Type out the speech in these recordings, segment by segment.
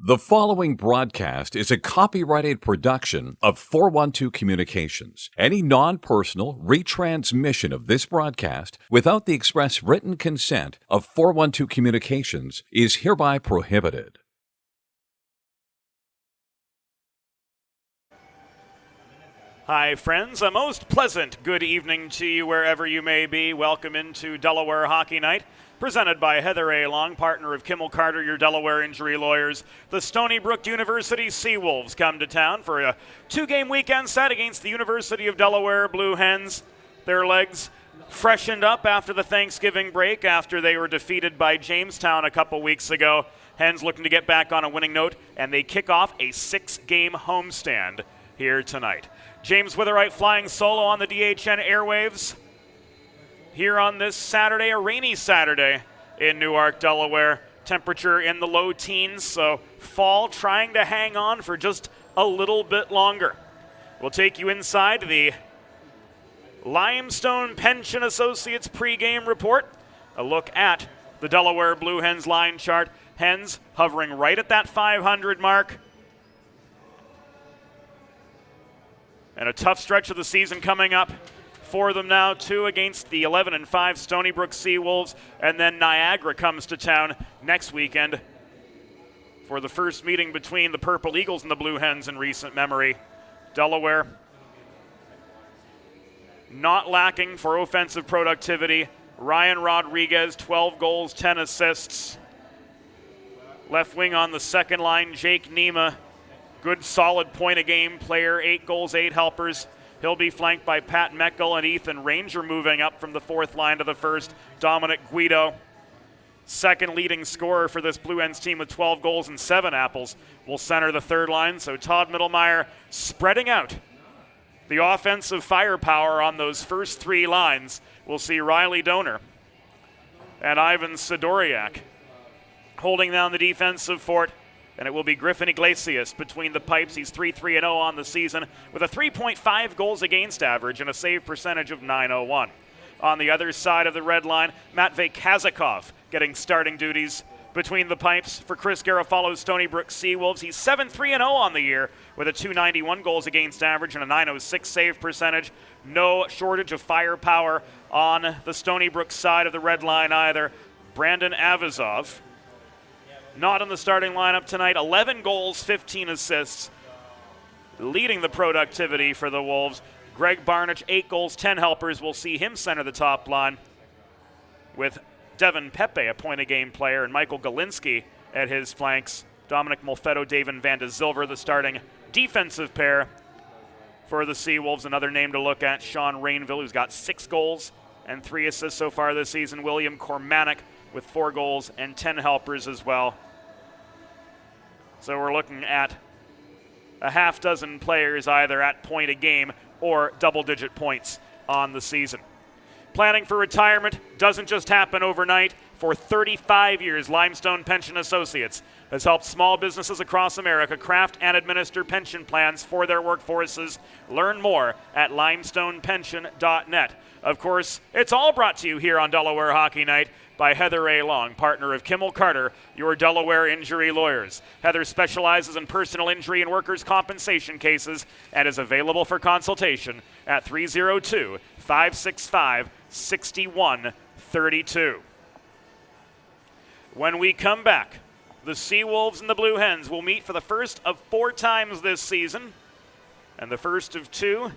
The following broadcast is a copyrighted production of 412 Communications. Any non-personal retransmission of this broadcast without the express written consent of 412 Communications is hereby prohibited. Hi, friends. A most pleasant good evening to you wherever you may be. Welcome into Delaware Hockey Night, presented by Heather A. Long, partner of Kimmel Carter, your Delaware injury lawyers. The Stony Brook University Seawolves come to town for a two-game weekend set against the University of Delaware Blue Hens. Their legs freshened up after the Thanksgiving break after they were defeated by Jamestown a couple weeks ago. Hens looking to get back on a winning note, and they kick off a 6-game homestand here tonight. James Witherite flying solo on the DHN airwaves here on this Saturday, a rainy Saturday in Newark, Delaware. Temperature in the low teens, so fall trying to hang on for just a little bit longer. We'll take you inside the Limestone Pension Associates pregame report. A look at the Delaware Blue Hens line chart. Hens hovering right at that 500 mark. And a tough stretch of the season coming up for them now, too, against the 11-5 Stony Brook Seawolves. And then Niagara comes to town next weekend for the first meeting between the Purple Eagles and the Blue Hens in recent memory. Delaware not lacking for offensive productivity. Ryan Rodriguez, 12 goals, 10 assists. Left wing on the second line, Jake Nema. Good, solid point-a-game player, 8 goals, 8 helpers. He'll be flanked by Pat Meckel and Ethan Ranger moving up from the fourth line to the first. Dominic Guido, second leading scorer for this Blue Hens team with 12 goals and 7 apples, will center the third line. So Todd Mittelmeyer spreading out the offensive firepower on those first 3 lines. We'll see Riley Donor and Ivan Sidoriak holding down the defensive fort. And it will be Griffin Iglesias between the pipes. He's 3-3-0 on the season with a 3.5 goals against average and a save percentage of .901. On the other side of the red line, Matvey Kazakov getting starting duties between the pipes for Chris Garofalo's Stony Brook Seawolves. He's 7-3-0 on the year with a 291 goals against average and a .906 save percentage. No shortage of firepower on the Stony Brook side of the red line either. Brandon Avazov, not in the starting lineup tonight. 11 goals, 15 assists, leading the productivity for the Wolves. Greg Barnich, 8 goals, 10 helpers. We'll see him center the top line with Devin Pepe, a point-a-game player, and Michael Galinsky at his flanks. Dominic Molfetto, David Van de Zilver, the starting defensive pair for the Seawolves. Another name to look at, Sean Rainville, who's got 6 goals and 3 assists so far this season. William Kormanek with 4 goals and 10 helpers as well. So we're looking at a half dozen players either at point a game or double-digit points on the season. Planning for retirement doesn't just happen overnight. For 35 years, Limestone Pension Associates has helped small businesses across America craft and administer pension plans for their workforces. Learn more at limestonepension.net. Of course, it's all brought to you here on Delaware Hockey Night by Heather A. Long, partner of Kimmel Carter, your Delaware injury lawyers. Heather specializes in personal injury and workers' compensation cases and is available for consultation at 302-565-6132. When we come back, the Seawolves and the Blue Hens will meet for the first of 4 times this season, and the first of 2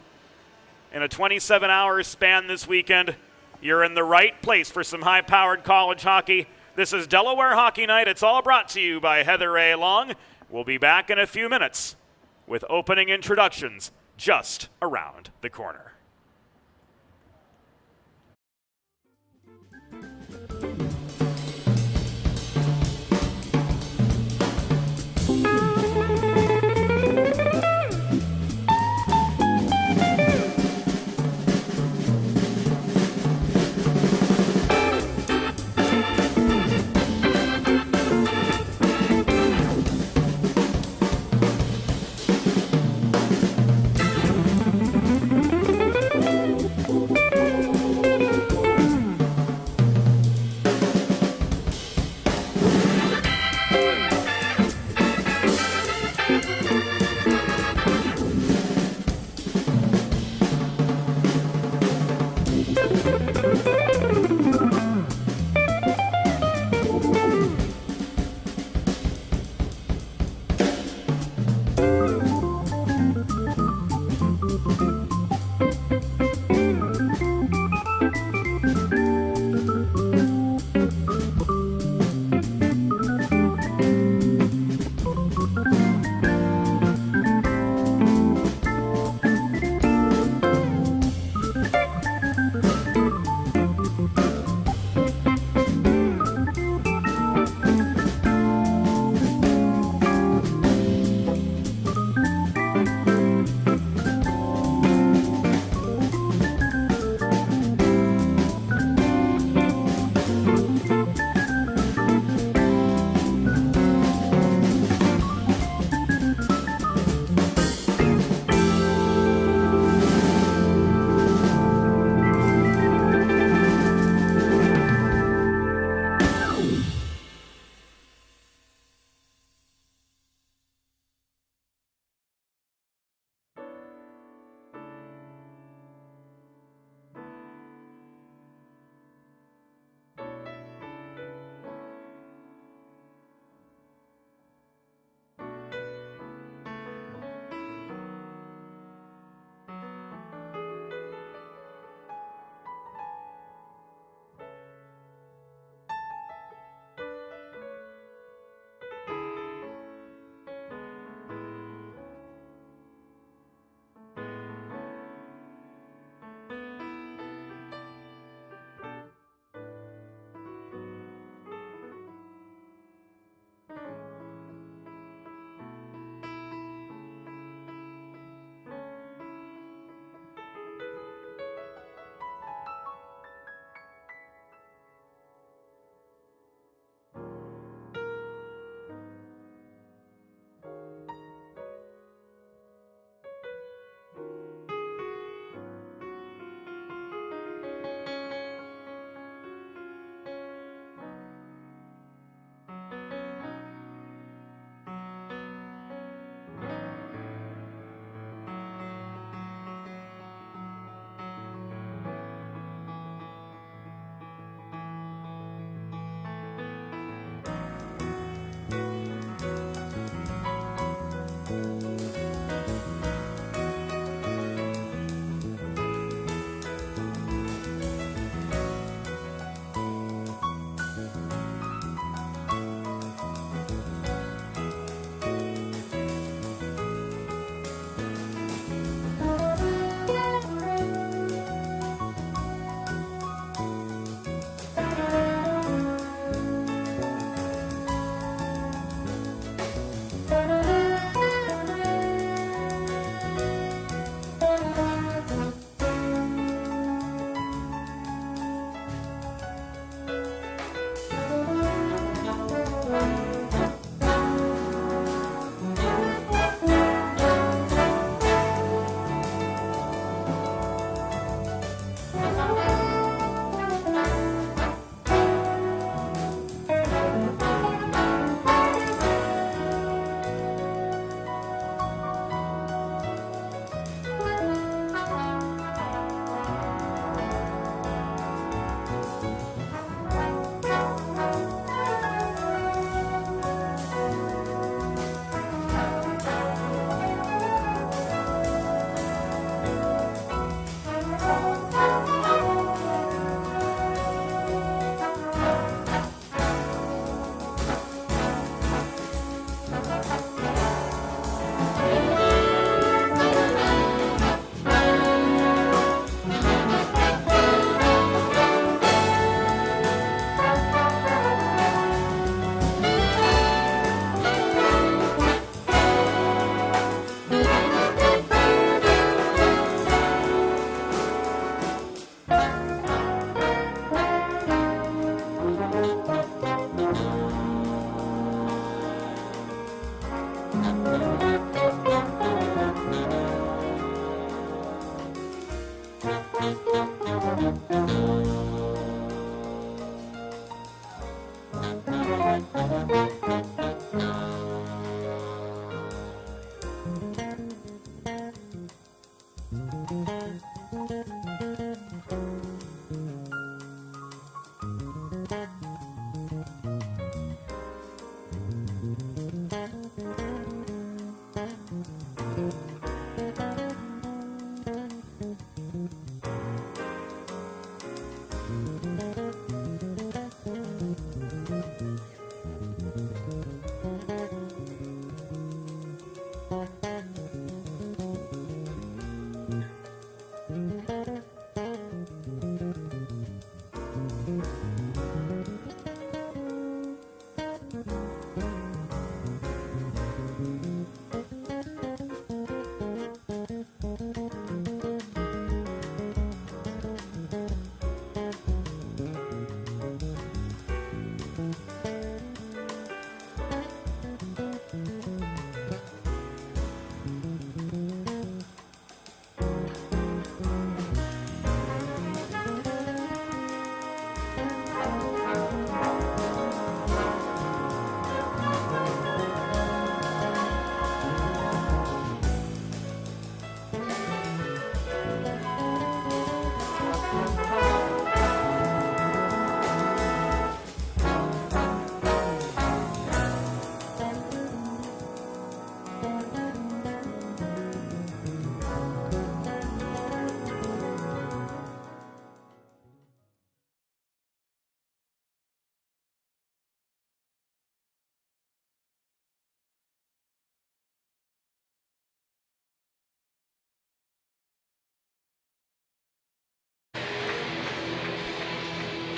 in a 27-hour span this weekend. You're in the right place for some high-powered college hockey. This is Delaware Hockey Night. It's all brought to you by Heather A. Long. We'll be back in a few minutes with opening introductions just around the corner.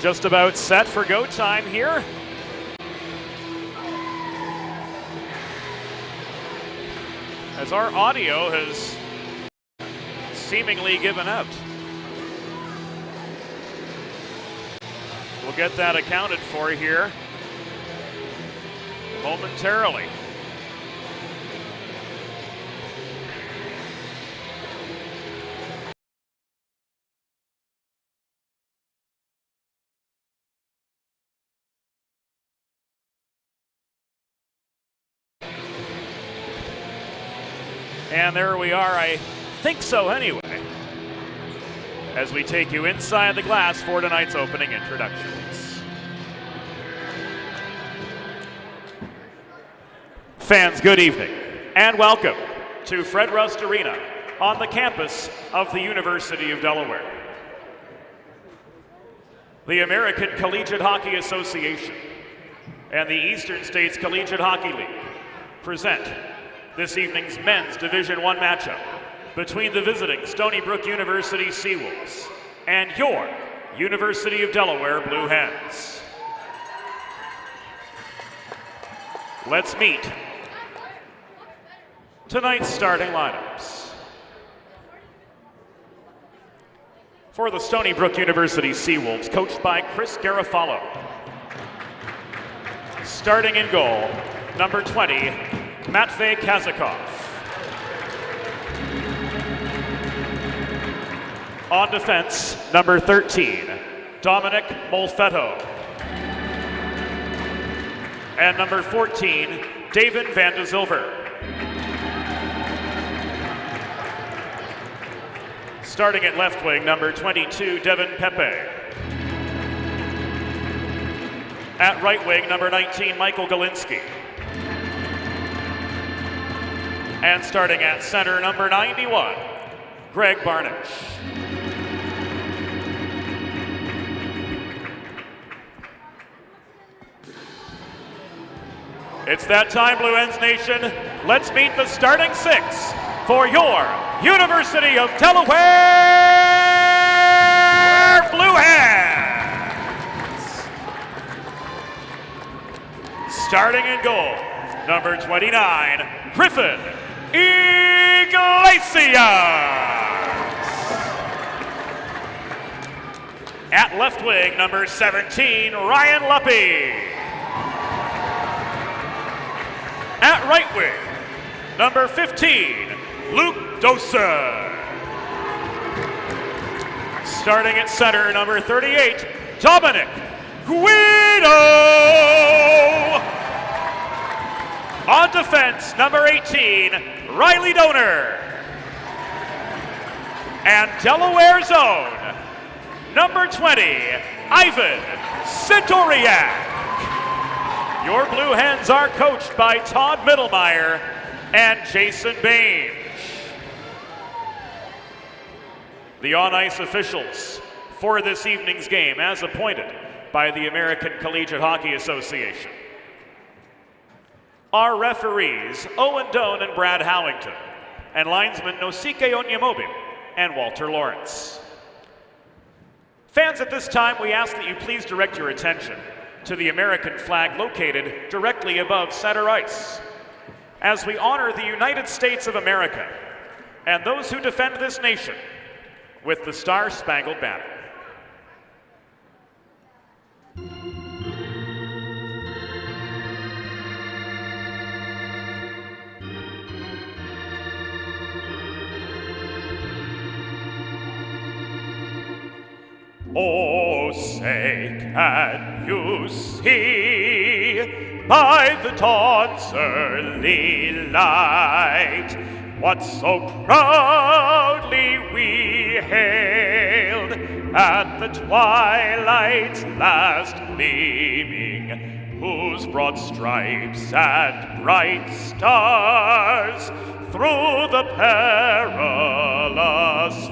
Just about set for go time here. As our audio has seemingly given out. We'll get that accounted for here momentarily. And there we are, I think so anyway, as we take you inside the glass for tonight's opening introductions. Fans, good evening and welcome to Fred Rust Arena on the campus of the University of Delaware. The American Collegiate Hockey Association and the Eastern States Collegiate Hockey League present this evening's men's Division I matchup between the visiting Stony Brook University Seawolves and your University of Delaware Blue Hens. Let's meet tonight's starting lineups. For the Stony Brook University Seawolves, coached by Chris Garofalo. Starting in goal, number 20, Matvey Kazakov. On defense, number 13, Dominic Molfetto. And number 14, David Van de Zilver. Starting at left wing, number 22, Devin Pepe. At right wing, number 19, Michael Galinsky. And starting at center, number 91, Greg Barnich. It's that time, Blue Hens Nation. Let's meet the starting six for your University of Delaware Blue Hens. Starting in goal, number 29, Griffin Iglesias. At left wing, number 17, Ryan Luppy. At right wing, number 15, Luke Dosa. Starting at center, number 38, Dominic Guido. On defense, number 18, Riley Donor. And Delaware's own, number 20, Ivan Sidoriak. Your Blue Hens are coached by Todd Mittelmeyer and Jason Bain. The on-ice officials for this evening's game, as appointed by the American Collegiate Hockey Association. Our referees, Owen Doan and Brad Howington, and linesmen Nosike Onyemobim and Walter Lawrence. Fans, at this time, we ask that you please direct your attention to the American flag located directly above center ice, as we honor the United States of America and those who defend this nation with the Star-Spangled Banner. Oh, say, can you see by the dawn's early light what so proudly we hailed at the twilight's last gleaming, whose broad stripes and bright stars through the perilous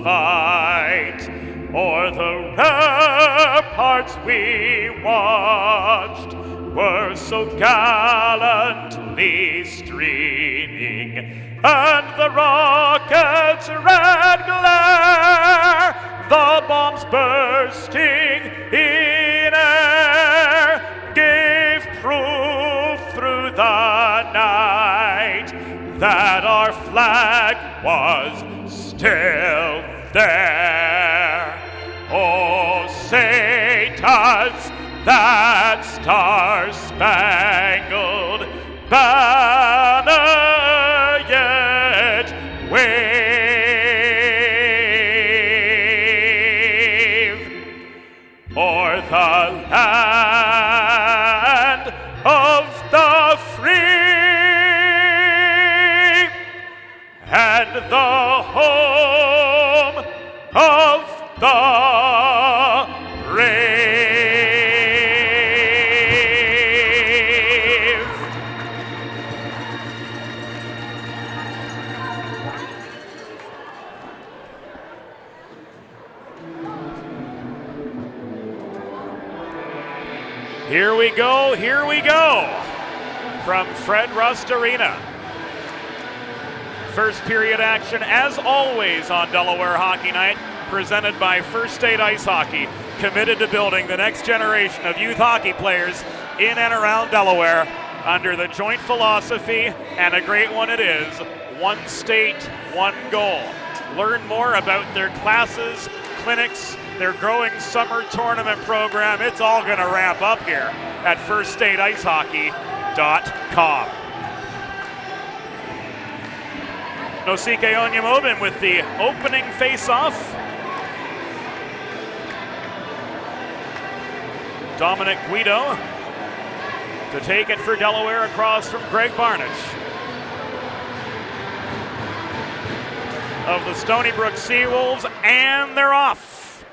fight o'er the ramparts we watched were so gallantly streaming, and the rocket's red glare, the bombs bursting in flag was still there. Oh, say does that star-spangled banner yet wave o'er the land of the free and the home of the brave. Here we go, from Fred Rust Arena. First period action, as always, on Delaware Hockey Night, presented by First State Ice Hockey, committed to building the next generation of youth hockey players in and around Delaware under the joint philosophy, and a great one it is, one state, one goal. Learn more about their classes, clinics, their growing summer tournament program. It's all going to ramp up here at firststateicehockey.com. Nosike Onyemobin with the opening face-off. Dominic Guido to take it for Delaware across from Greg Barnage. Of the Stony Brook Seawolves, and they're off.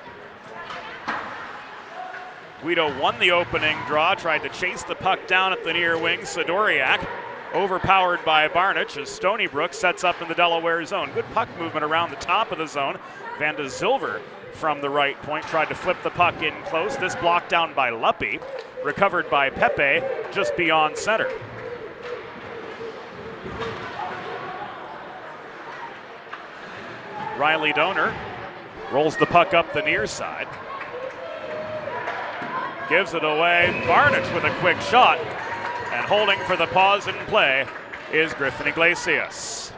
Guido won the opening draw, tried to chase the puck down at the near wing. Sidoriak overpowered by Barnage as Stony Brook sets up in the Delaware zone. Good puck movement around the top of the zone. Van de Zilver from the right point tried to flip the puck in close. This blocked down by Luppy, recovered by Pepe just beyond center. Riley Donor rolls the puck up the near side. Gives it away. Barnage with a quick shot. And holding for the pause in play is Griffin Iglesias.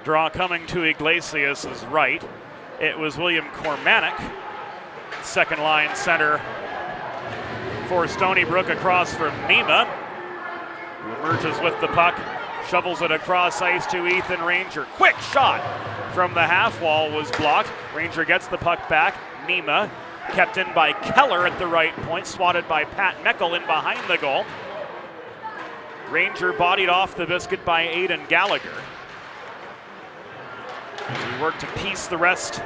Draw coming to Iglesias' right. It was William Cormanick, second line center for Stony Brook across from Nima, who emerges with the puck, shovels it across ice to Ethan Ranger. Quick shot from the half wall was blocked. Ranger gets the puck back. Nima kept in by Keller at the right point, swatted by Pat Meckel in behind the goal. Ranger bodied off the biscuit by Aidan Gallagher. As we work to piece the rest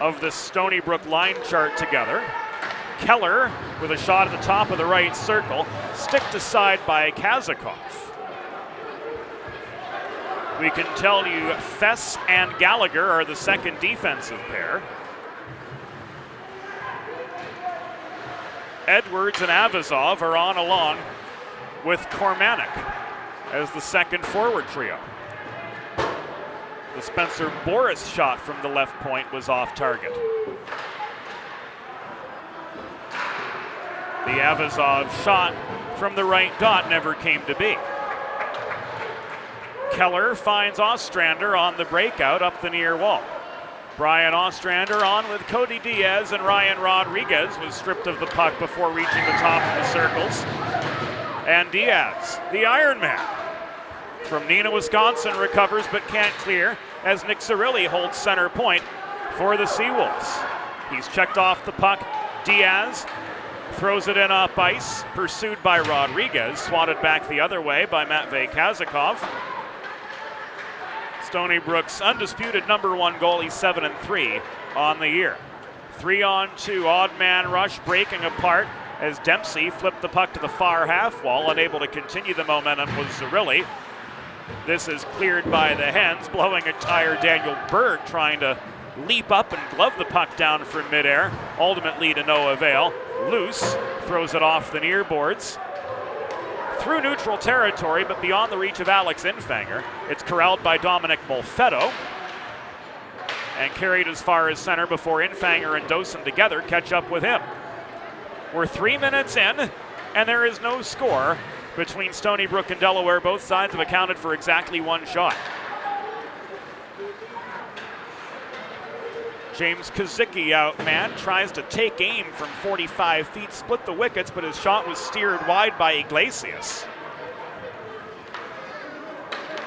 of the Stony Brook line chart together. Keller with a shot at the top of the right circle, sticked aside by Kazakov. We can tell you Fess and Gallagher are the second defensive pair. Edwards and Avazov are on along with Cormanick as the second forward trio. The Spencer Boris shot from the left point was off target. The Avazov shot from the right dot never came to be. Keller finds Ostrander on the breakout up the near wall. Brian Ostrander on with Cody Diaz, and Ryan Rodriguez was stripped of the puck before reaching the top of the circles. And Diaz, the Iron Man, from Neenah, Wisconsin, recovers but can't clear as Nick Cirilli holds center point for the Seawolves. He's checked off the puck. Diaz throws it in up ice, pursued by Rodriguez, swatted back the other way by Matvey Kazakov. Stony Brook's undisputed number one goalie, 7-3 on the year. 3-on-2 odd man rush breaking apart as Dempsey flipped the puck to the far half wall, unable to continue the momentum was Cirilli. This is cleared by the Hens, blowing a tire. Daniel Berg trying to leap up and glove the puck down from midair, ultimately to no avail. Loose throws it off the near boards. through neutral territory, but beyond the reach of Alex Infanger. It's corralled by Dominic Molfetto and carried as far as center before Infanger and Dosen together catch up with him. We're 3 minutes in, and there is no score between Stony Brook and Delaware. Both sides have accounted for exactly one shot. James Kazicki out man, tries to take aim from 45 feet, split the wickets, but his shot was steered wide by Iglesias.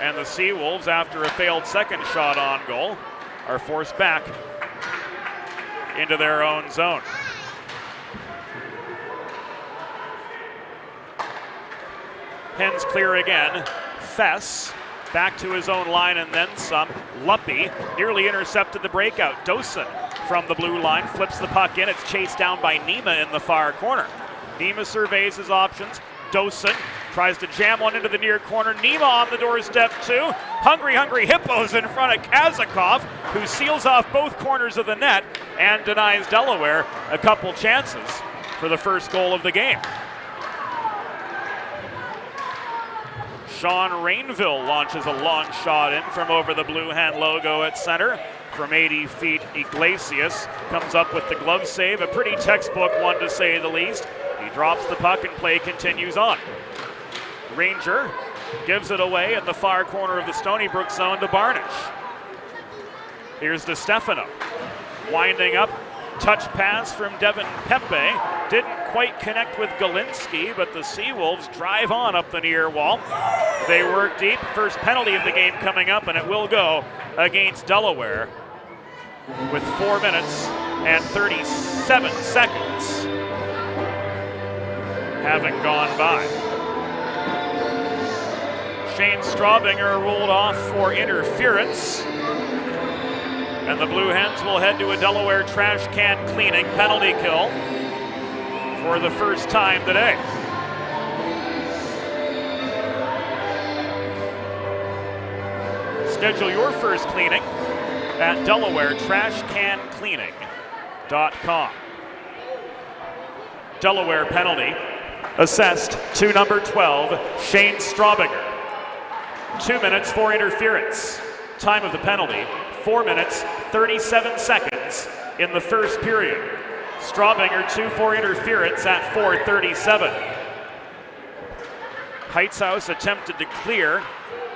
And the Seawolves, after a failed second shot on goal, are forced back into their own zone. Hens clear again. Fess back to his own line and then some. Luppy nearly intercepted the breakout. Dosen from the blue line flips the puck in. It's chased down by Nima in the far corner. Nima surveys his options. Dosen tries to jam one into the near corner. Nima on the doorstep too. Hungry Hippos in front of Kazakov, who seals off both corners of the net and denies Delaware a couple chances for the first goal of the game. Sean Rainville launches a long shot in from over the Blue Hen logo at center. From 80 feet, Iglesias comes up with the glove save, a pretty textbook one to say the least. He drops the puck and play continues on. Ranger gives it away in the far corner of the Stony Brook zone to Barnish. Here's DeStefano, winding up. Touch pass from Devin Pepe. Didn't quite connect with Galinsky, but the Seawolves drive on up the near wall. They work deep. First penalty of the game coming up, and it will go against Delaware with 4 minutes and 37 seconds having gone by. Shane Straubinger ruled off for interference. And the Blue Hens will head to a Delaware trash can cleaning penalty kill for the first time today. Schedule your first cleaning at DelawareTrashCanCleaning.com. Delaware penalty assessed to number 12, Shane Straubinger. 2 minutes for interference. Time of the penalty, 4 minutes, 37 seconds in the first period. Straubinger 2 for interference at 4:37. Heitzhaus attempted to clear,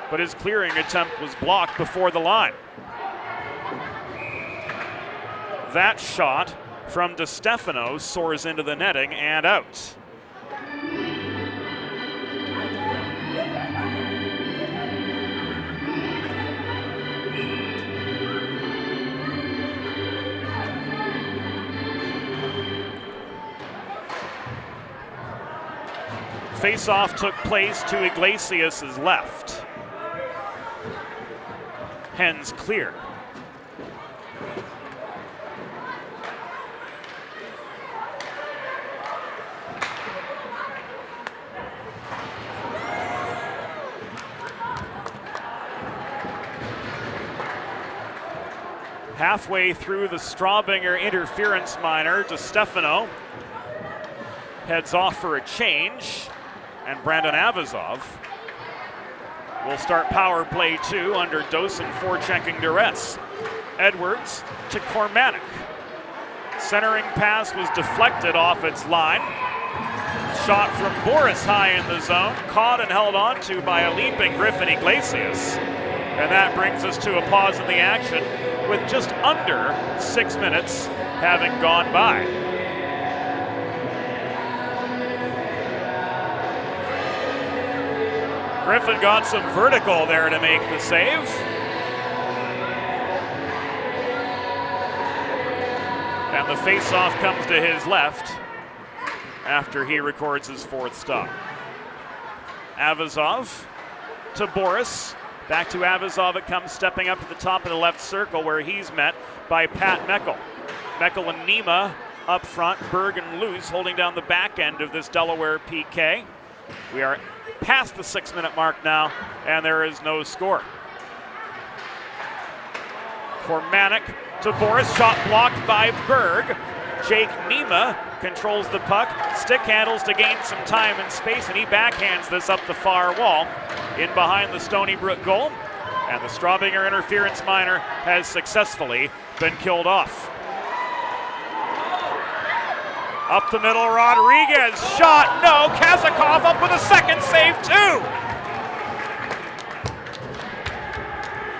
but his clearing attempt was blocked before the line. That shot from DeStefano soars into the netting and out. Face-off took place to Iglesias' left. Hens clear. Halfway through the Straubinger interference minor, DeStefano heads off for a change. And Brandon Avazov will start power play 2 under Dosen forechecking duress. Edwards to Cormanic. Centering pass was deflected off its line. Shot from Boris high in the zone, caught and held on to by a leaping Griffin Iglesias. And that brings us to a pause in the action with just under 6 minutes having gone by. Griffin got some vertical there to make the save. And the face-off comes to his left after he records his 4th stop. Avazov to Boris. Back to Avazov it comes, stepping up to the top of the left circle where he's met by Pat Meckel. Meckel and Nima up front, Berg and Luce holding down the back end of this Delaware PK. We are past the 6-minute mark now, and there is no score. Cormanic to Boris, shot blocked by Berg. Jake Nima controls the puck, stick handles to gain some time and space, and he backhands this up the far wall in behind the Stony Brook goal. And the Straubinger interference minor has successfully been killed off. Up the middle, Rodriguez, shot, no, Kazakov up with a second save too.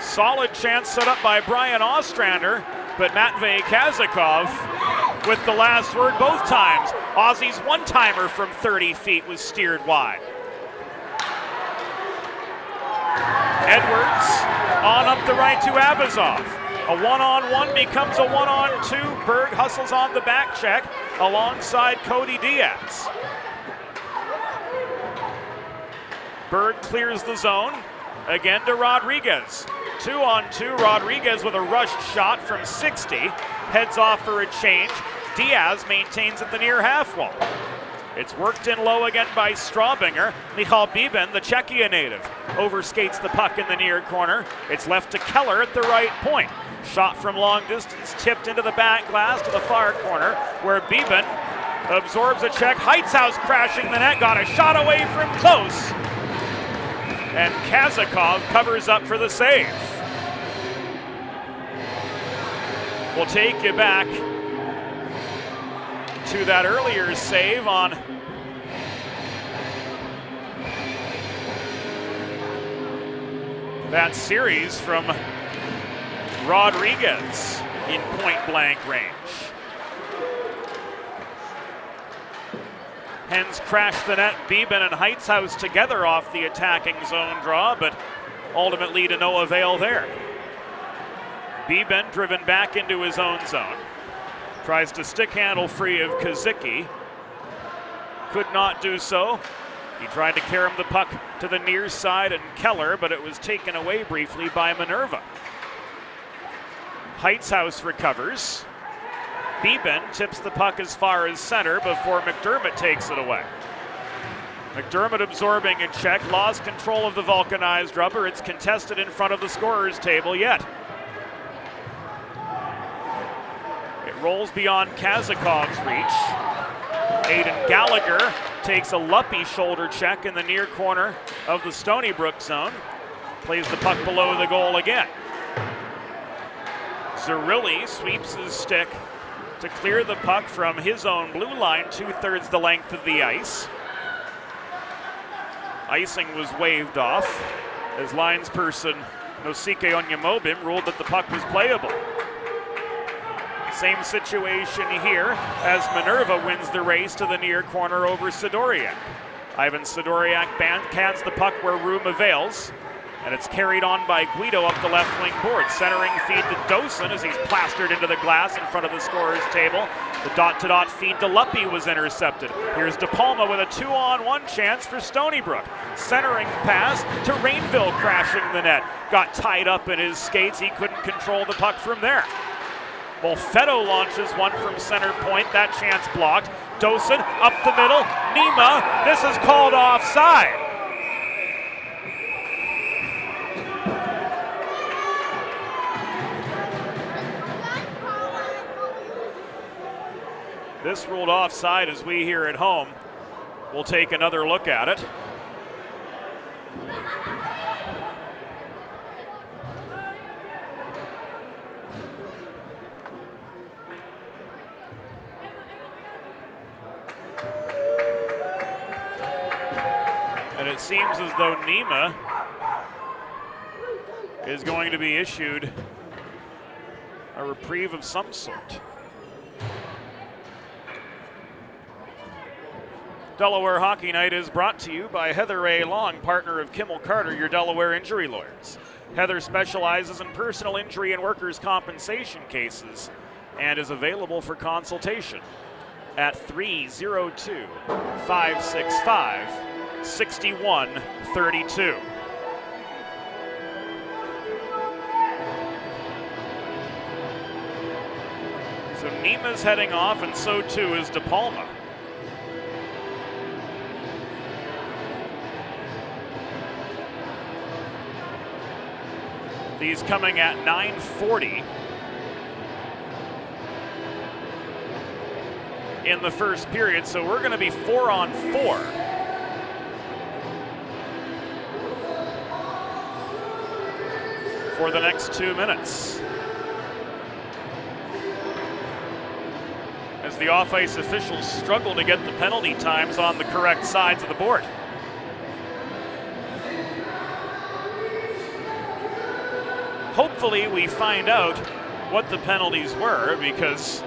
Solid chance set up by Brian Ostrander, but Matvey Kazakov with the last word both times. Aussie's one-timer from 30 feet was steered wide. Edwards on up the right to Abazov. A one-on-one becomes a one-on-two. Berg hustles on the back check alongside Cody Diaz. Berg clears the zone. Again to Rodriguez. 2-on-2, Rodriguez with a rushed shot from 60. Heads off for a change. Diaz maintains at the near half wall. It's worked in low again by Straubinger. Michal Beben, the Czechia native, overskates the puck in the near corner. It's left to Keller at the right point. Shot from long distance, tipped into the back glass to the far corner, where Beben absorbs a check. Heitzhaus crashing the net, got a shot away from close. And Kazakov covers up for the save. We'll take you back to that earlier save on that series from Rodriguez in point-blank range. Hens crashed the net. Beben and Heitzhaus together off the attacking zone draw, but ultimately to no avail there. Beben driven back into his own zone. Tries to stick handle free of Kazicki. Could not do so. He tried to carry the puck to the near side and Keller, but it was taken away briefly by Minerva. Heitzhaus recovers. Beben tips the puck as far as center before McDermott takes it away. McDermott absorbing a check, lost control of the vulcanized rubber. It's contested in front of the scorer's table yet. It rolls beyond Kazakov's reach. Aiden Gallagher takes a Luppy shoulder check in the near corner of the Stony Brook zone. Plays the puck below the goal again. Zerilli sweeps his stick to clear the puck from his own blue line, 2/3 the length of the ice. Icing was waved off as linesperson Nosike Onyemobim ruled that the puck was playable. Same situation here as Minerva wins the race to the near corner over Sidoriak. Ivan Sidoriak backhands the puck where room avails, and it's carried on by Guido up the left wing board. Centering feed to Dosen as he's plastered into the glass in front of the scorer's table. The dot-to-dot feed to Luppy was intercepted. Here's De Palma with a 2-on-1 chance for Stony Brook. Centering pass to Rainville crashing the net. Got tied up in his skates. He couldn't control the puck from there. Bolfetto launches one from center point. That chance blocked. Dosen up the middle. Nima, this is called offside. This ruled offside as we here at home will take another look at it. And it seems as though Nima is going to be issued a reprieve of some sort. Delaware Hockey Night is brought to you by Heather A. Long, partner of Kimmel Carter, your Delaware injury lawyers. Heather specializes in personal injury and workers' compensation cases and is available for consultation at 302-565-6132. So Nima's heading off, and so too is De Palma. These coming at 9:40. in the first period, so we're going to be 4-on-4. For the next 2 minutes. As the off-ice officials struggle to get the penalty times on the correct sides of the board. Hopefully we find out what the penalties were, because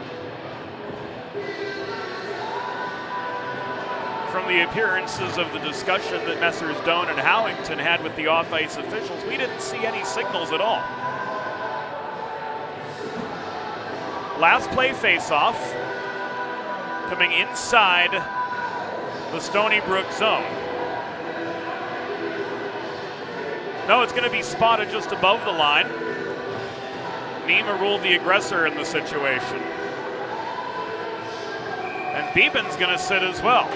from the appearances of the discussion that Messrs. Doan and Howington had with the off-ice officials, we didn't see any signals at all. Last play face-off, coming inside the Stony Brook zone. No, it's going to be spotted just above the line. Nima ruled the aggressor in the situation. And Beeben's going to sit as well.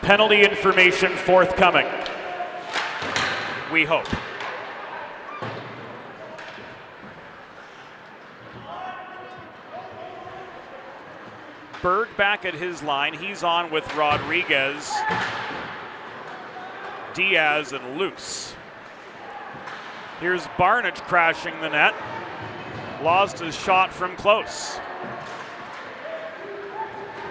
Penalty information forthcoming, we hope. Berg back at his line. He's on with Rodriguez, Diaz, and Luce. Here's Barnage crashing the net. Lost his shot from close.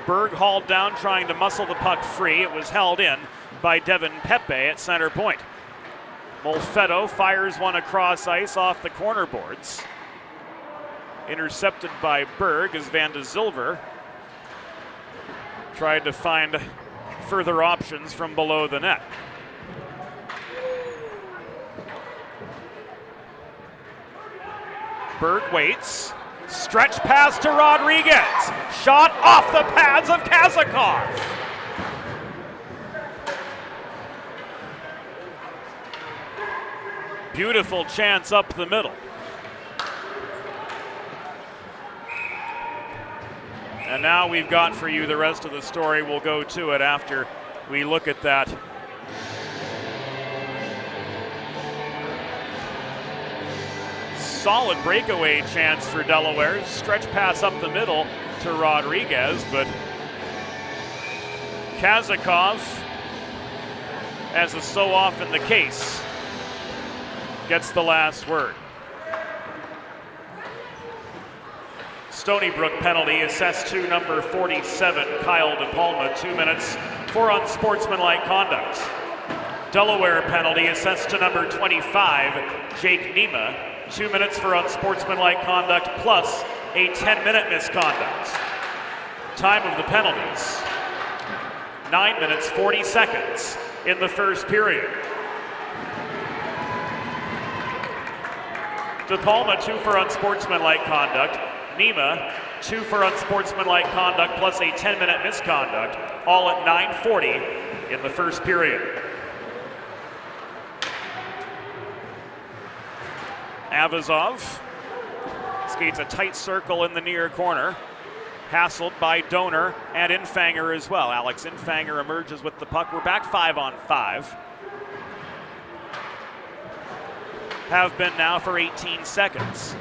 Berg hauled down, trying to muscle the puck free. It was held in by Devin Pepe at center point. Molfetto fires one across ice off the corner boards. Intercepted by Berg as Van de Zilver tried to find further options from below the net. Berg waits. Stretch pass to Rodriguez. Shot off the pads of Kazakov. Beautiful chance up the middle. And now we've got for you the rest of the story. We'll go to it after we look at that. Solid breakaway chance for Delaware. Stretch pass up the middle to Rodriguez, but Kazakov, as is so often the case, gets the last word. Stony Brook penalty assessed to number 47, Kyle DePalma, 2 minutes for unsportsmanlike conduct. Delaware penalty assessed to number 25, Jake Nima, 2 minutes for unsportsmanlike conduct plus a 10-minute misconduct. Time of the penalties, 9 minutes 40 seconds in the first period. DePalma, 2 for unsportsmanlike conduct. Nima, 2 for unsportsmanlike conduct plus a 10-minute misconduct, all at 9:40 in the first period. Avazov skates a tight circle in the near corner, hassled by Donor and Infanger as well. Alex Infanger emerges with the puck. We're back 5-on-5. Have been now for 18 seconds.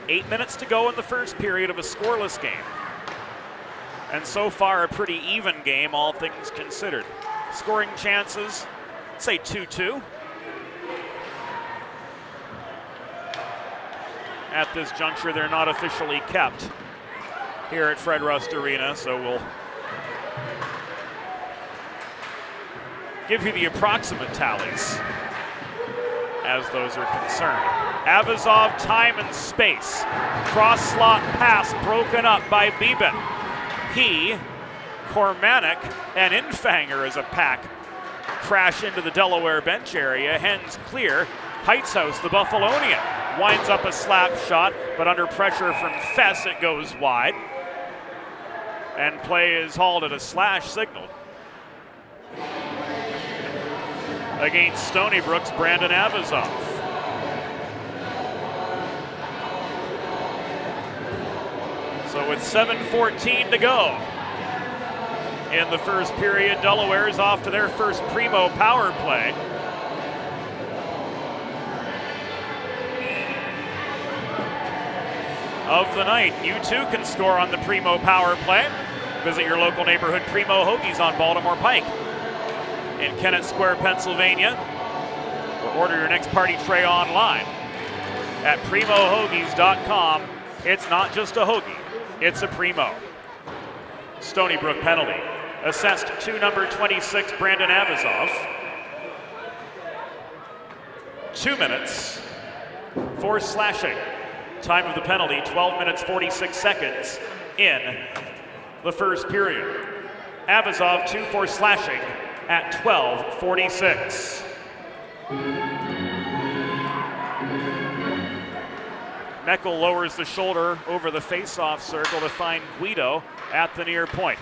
8 minutes to go in the first period of a scoreless game. And so far a pretty even game, all things considered. Scoring chances, say 2-2. At this juncture, they're not officially kept here at Fred Rust Arena, so we'll give you the approximate tallies as those are concerned. Avazov, time and space. Cross slot pass broken up by Beeben. He, Kormanek, and Infanger as a pack crash into the Delaware bench area. Hens clear. Heightshouse, the Buffalonian, winds up a slap shot, but under pressure from Fess, it goes wide. And play is hauled at a slash signal against Stony Brook's Brandon Avazov. So with 7:14 to go in the first period, Delaware is off to their first primo power play. of the night. You too can score on the Primo Power Play. Visit your local neighborhood Primo Hoagies on Baltimore Pike in Kennett Square, Pennsylvania, or order your next party tray online at primohoagies.com. It's not just a hoagie, it's a Primo. Stony Brook penalty. Assessed to number 26, Brandon Avazov. 2 minutes for slashing. Time of the penalty, 12 minutes, 46 seconds in the first period. Avazov 2 for slashing at 12:46. Meckel lowers the shoulder over the face-off circle to find Guido at the near point.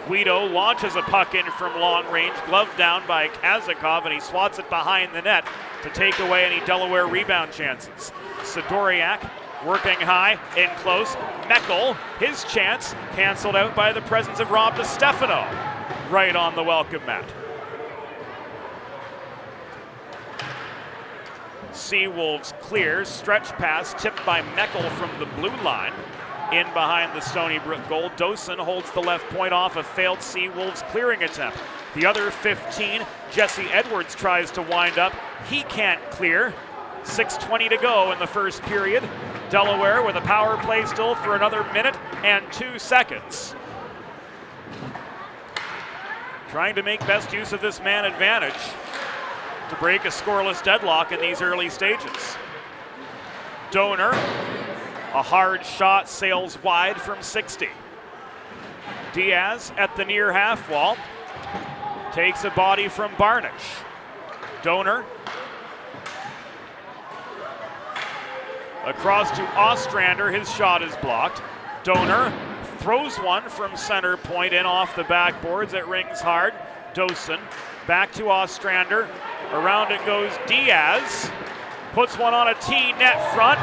Guido launches a puck in from long range, gloved down by Kazakov, and he swats it behind the net to take away any Delaware rebound chances. Sidoriak working high, in close. Meckel, his chance, canceled out by the presence of Rob DiStefano right on the welcome mat. Seawolves clears, stretch pass, tipped by Meckel from the blue line. In behind the Stony Brook goal, Dosen holds the left point off a failed Seawolves clearing attempt. The other 15, Jesse Edwards tries to wind up. He can't clear. 6:20 to go in the first period. Delaware with a power play still for another minute and 2 seconds. Trying to make best use of this man advantage to break a scoreless deadlock in these early stages. Donor, a hard shot, sails wide from 60. Diaz at the near half wall, takes a body from Barnish. Donor across to Ostrander, his shot is blocked. Donor throws one from center point in off the backboards, it rings hard. Dosen back to Ostrander, around it goes Diaz, puts one on a tee net front,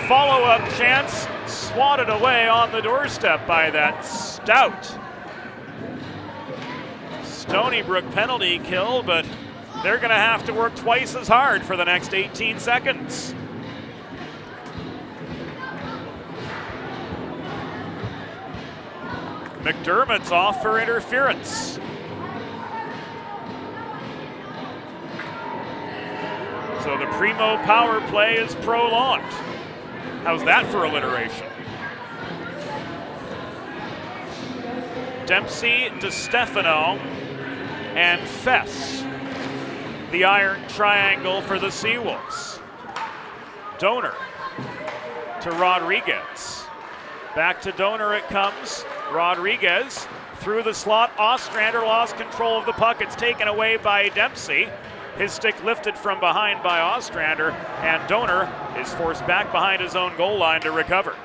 follow-up chance, swatted away on the doorstep by that stout Stony Brook penalty kill, but they're gonna have to work twice as hard for the next 18 seconds. McDermott's off for interference. So the Primo power play is prolonged. How's that for alliteration? Dempsey, DiStefano, and Fess. The iron triangle for the Seawolves. Donor to Rodriguez. Back to Donor it comes. Rodriguez through the slot. Ostrander lost control of the puck. It's taken away by Dempsey. His stick lifted from behind by Ostrander, and Donor is forced back behind his own goal line to recover.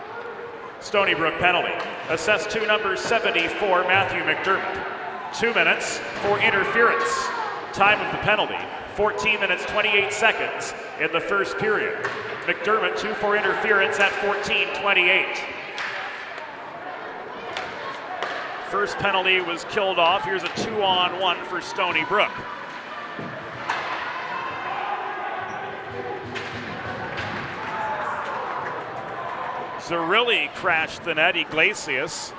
Stony Brook penalty. Assessed to number 74, Matthew McDermott. 2 minutes for interference. Time of the penalty, 14 minutes, 28 seconds in the first period. McDermott 2 for interference at 14:28. First penalty was killed off. Here's a 2-on-1 for Stony Brook. Zerilli crashed the net. Iglesias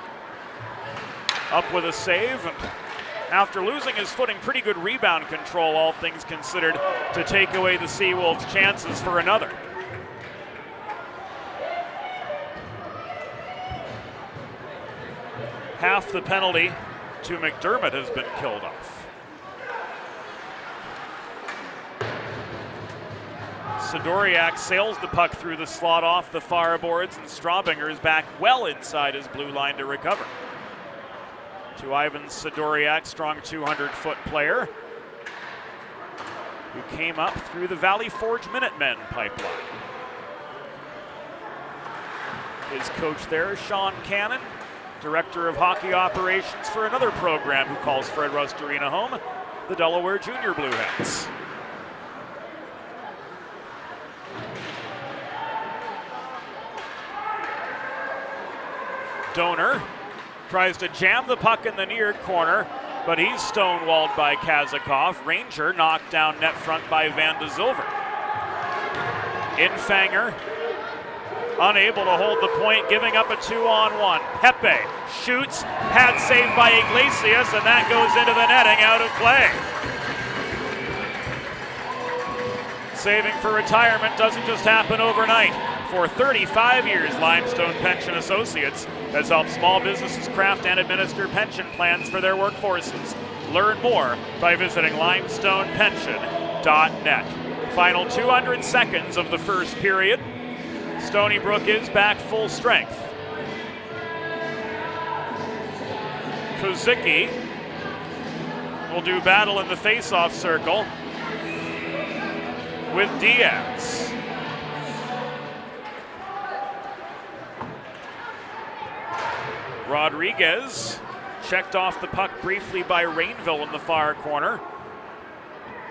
up with a save. After losing his footing, pretty good rebound control, all things considered, to take away the Seawolves' chances for another. Half the penalty to McDermott has been killed off. Sidoriak sails the puck through the slot off the far boards, and Straubinger is back well inside his blue line to recover. To Ivan Sidoriak, strong 200-foot player, who came up through the Valley Forge Minutemen pipeline. His coach there, Sean Cannon, director of hockey operations for another program who calls Fred Rust Arena home, the Delaware Junior Blueheads. Donor tries to jam the puck in the near corner, but he's stonewalled by Kazakov. Ranger knocked down net front by Van de Zilver. Infanger unable to hold the point, giving up a 2-on-1. Pepe shoots, pad saved by Iglesias, and that goes into the netting, out of play. Saving for retirement doesn't just happen overnight. For 35 years, Limestone Pension Associates has helped small businesses craft and administer pension plans for their workforces. Learn more by visiting limestonepension.net. Final 200 seconds of the first period. Stony Brook is back full strength. Kozicki will do battle in the face-off circle with Diaz. Rodriguez checked off the puck briefly by Rainville in the far corner.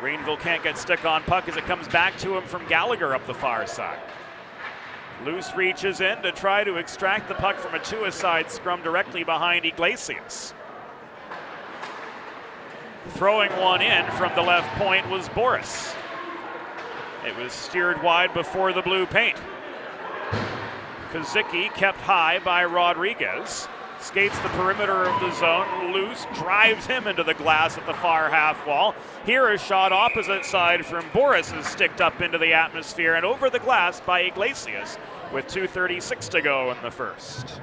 Rainville can't get stick on puck as it comes back to him from Gallagher up the far side. Loose reaches in to try to extract the puck from a two-a-side scrum directly behind Iglesias. Throwing one in from the left point was Boris. It was steered wide before the blue paint. Kozicki kept high by Rodriguez. Skates the perimeter of the zone, loose, drives him into the glass at the far half wall. Here a shot opposite side from Boris is sticked up into the atmosphere and over the glass by Iglesias with 2:36 to go in the first.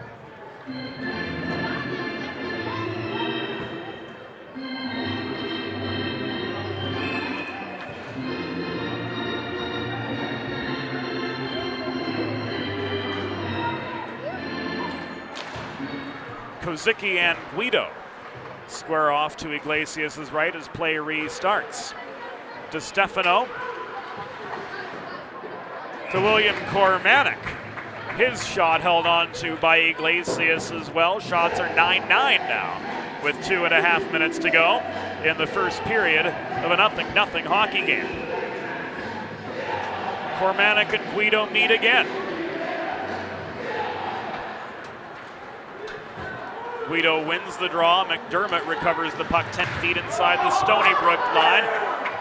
Kozicki and Guido square off to Iglesias' right as play restarts. DeStefano to William Kormanek. His shot held on to by Iglesias as well. Shots are 9-9 now with 2.5 minutes to go in the first period of a 0-0 hockey game. Kormanek and Guido meet again. Guido wins the draw. McDermott recovers the puck 10 feet inside the Stony Brook line.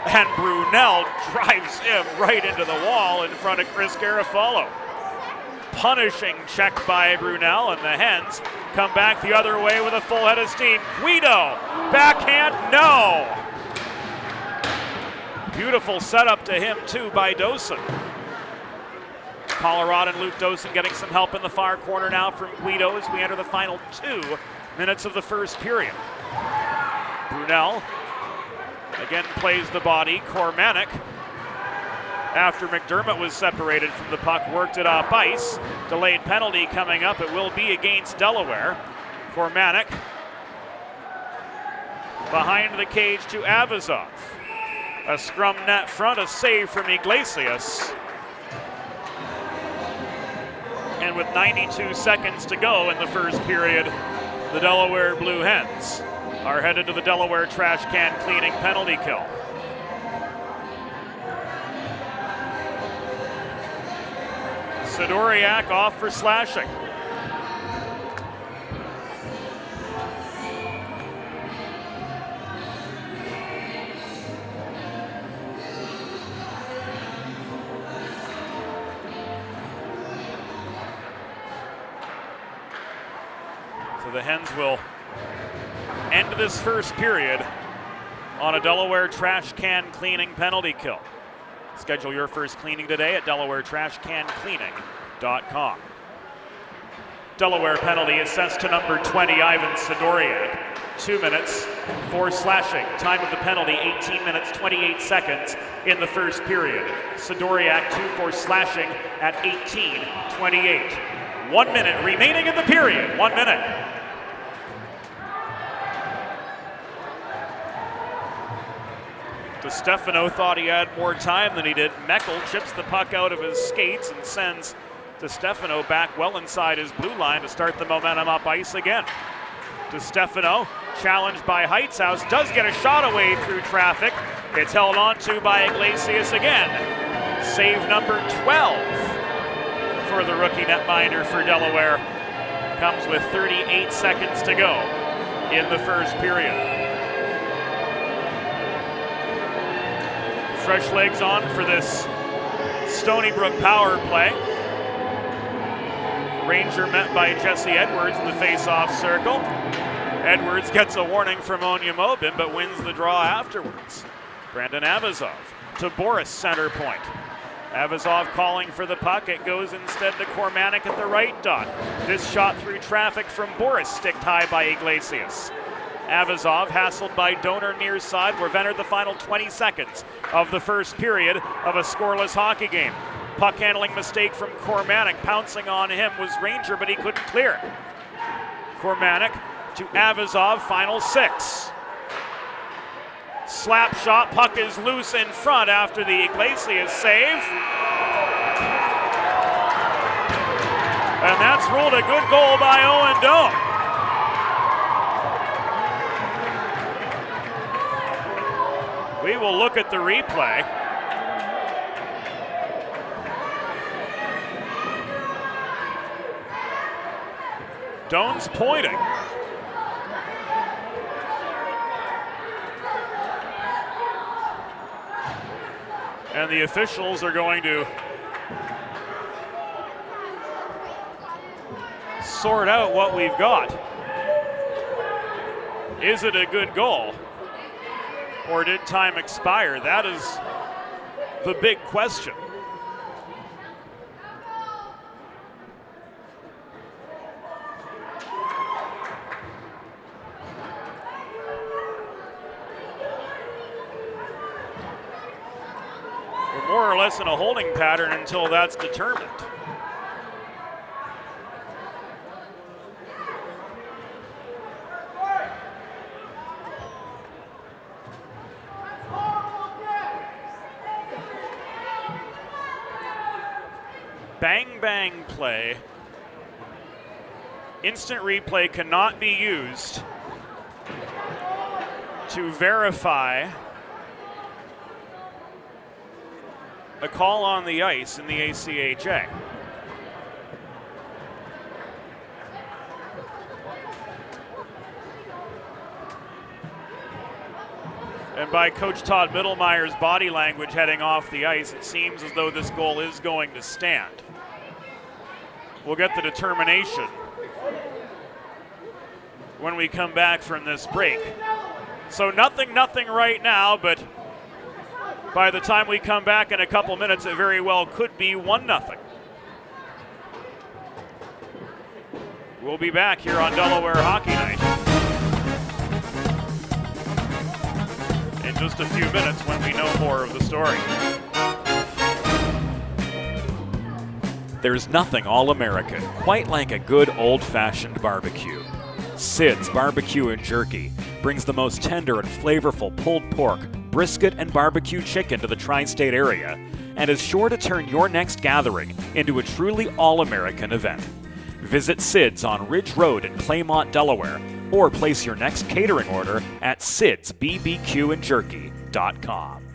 And Brunel drives him right into the wall in front of Chris Garofalo. Punishing check by Brunel, and the Hens come back the other way with a full head of steam. Guido, backhand, no! Beautiful setup to him too by Dosen. Colorado and Luke Dosen getting some help in the far corner now from Guido as we enter the final 2 minutes of the first period. Brunel again plays the body. Kormanek, after McDermott was separated from the puck, worked it off ice. Delayed penalty coming up. It will be against Delaware. Kormanek behind the cage to Avazov. A scrum net front, a save from Iglesias. And with 92 seconds to go in the first period, the Delaware Blue Hens are headed to the Delaware trash can cleaning penalty kill. Sidoriak off for slashing. So the Hens will end this first period on a Delaware trash can cleaning penalty kill. Schedule your first cleaning today at DelawareTrashCanCleaning.com. Delaware penalty assessed to number 20, Ivan Sidoriak. 2 minutes for slashing. Time of the penalty, 18 minutes, 28 seconds in the first period. Sidoriak 2 for slashing at 18:28. 1 minute remaining in the period. 1 minute. DeStefano thought he had more time than he did. Meckel chips the puck out of his skates and sends DeStefano back well inside his blue line to start the momentum up ice again. DeStefano, challenged by Heitzhaus, does get a shot away through traffic. It's held on to by Iglesias again. Save number 12 for the rookie netminder for Delaware. Comes with 38 seconds to go in the first period. Fresh legs on for this Stony Brook power play. Ranger met by Jesse Edwards in the face-off circle. Edwards gets a warning from Onyemobin, but wins the draw afterwards. Brandon Avazov to Boris, center point. Avazov calling for the puck. It goes instead to Kormanek at the right dot. This shot through traffic from Boris, sticked high by Iglesias. Avazov hassled by Donor near side. We've entered the final 20 seconds of the first period of a scoreless hockey game. Puck handling mistake from Kormanek. Pouncing on him was Ranger, but he couldn't clear it. Kormanek to Avazov, final 6. Slap shot, puck is loose in front after the Iglesias save. And that's ruled a good goal by Owen Doan. We will look at the replay. Doan's pointing. And the officials are going to sort out what we've got. Is it a good goal? Or did time expire? That is the big question. More or less in a holding pattern until that's determined. Bang bang play. Instant replay cannot be used to verify a call on the ice in the ACHA. And by Coach Todd Mittelmeier's body language heading off the ice, it seems as though this goal is going to stand. We'll get the determination when we come back from this break. So nothing right now, but by the time we come back in a couple minutes, it very well could be 1-0. We'll be back here on Delaware Hockey Night in just a few minutes when we know more of the story. There's nothing all-American quite like a good old-fashioned barbecue. Sid's Barbecue and Jerky brings the most tender and flavorful pulled pork, brisket, and barbecue chicken to the tri-state area and is sure to turn your next gathering into a truly all-American event. Visit Sid's on Ridge Road in Claymont, Delaware, or place your next catering order at sidsbbqandjerky.com.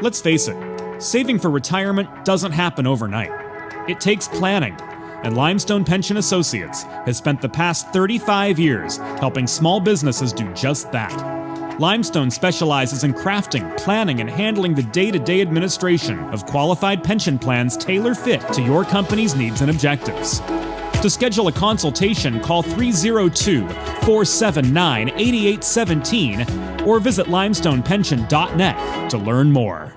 Let's face it, saving for retirement doesn't happen overnight. It takes planning, and Limestone Pension Associates has spent the past 35 years helping small businesses do just that. Limestone specializes in crafting, planning, and handling the day-to-day administration of qualified pension plans tailor-fit to your company's needs and objectives. To schedule a consultation, call 302-479-8817 or visit limestonepension.net to learn more.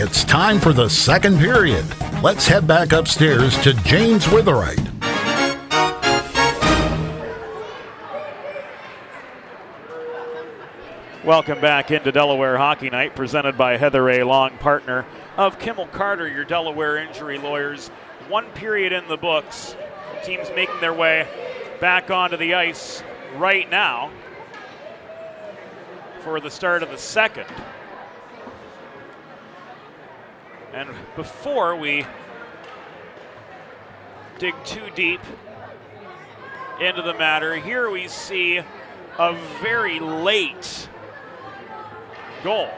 It's time for the second period. Let's head back upstairs to James Witherite. Welcome back into Delaware Hockey Night, presented by Heather A. Long, partner of Kimmel Carter, your Delaware injury lawyers. One period in the books. Teams making their way back onto the ice right now for the start of the second. And before we dig too deep into the matter, here we see a very late goal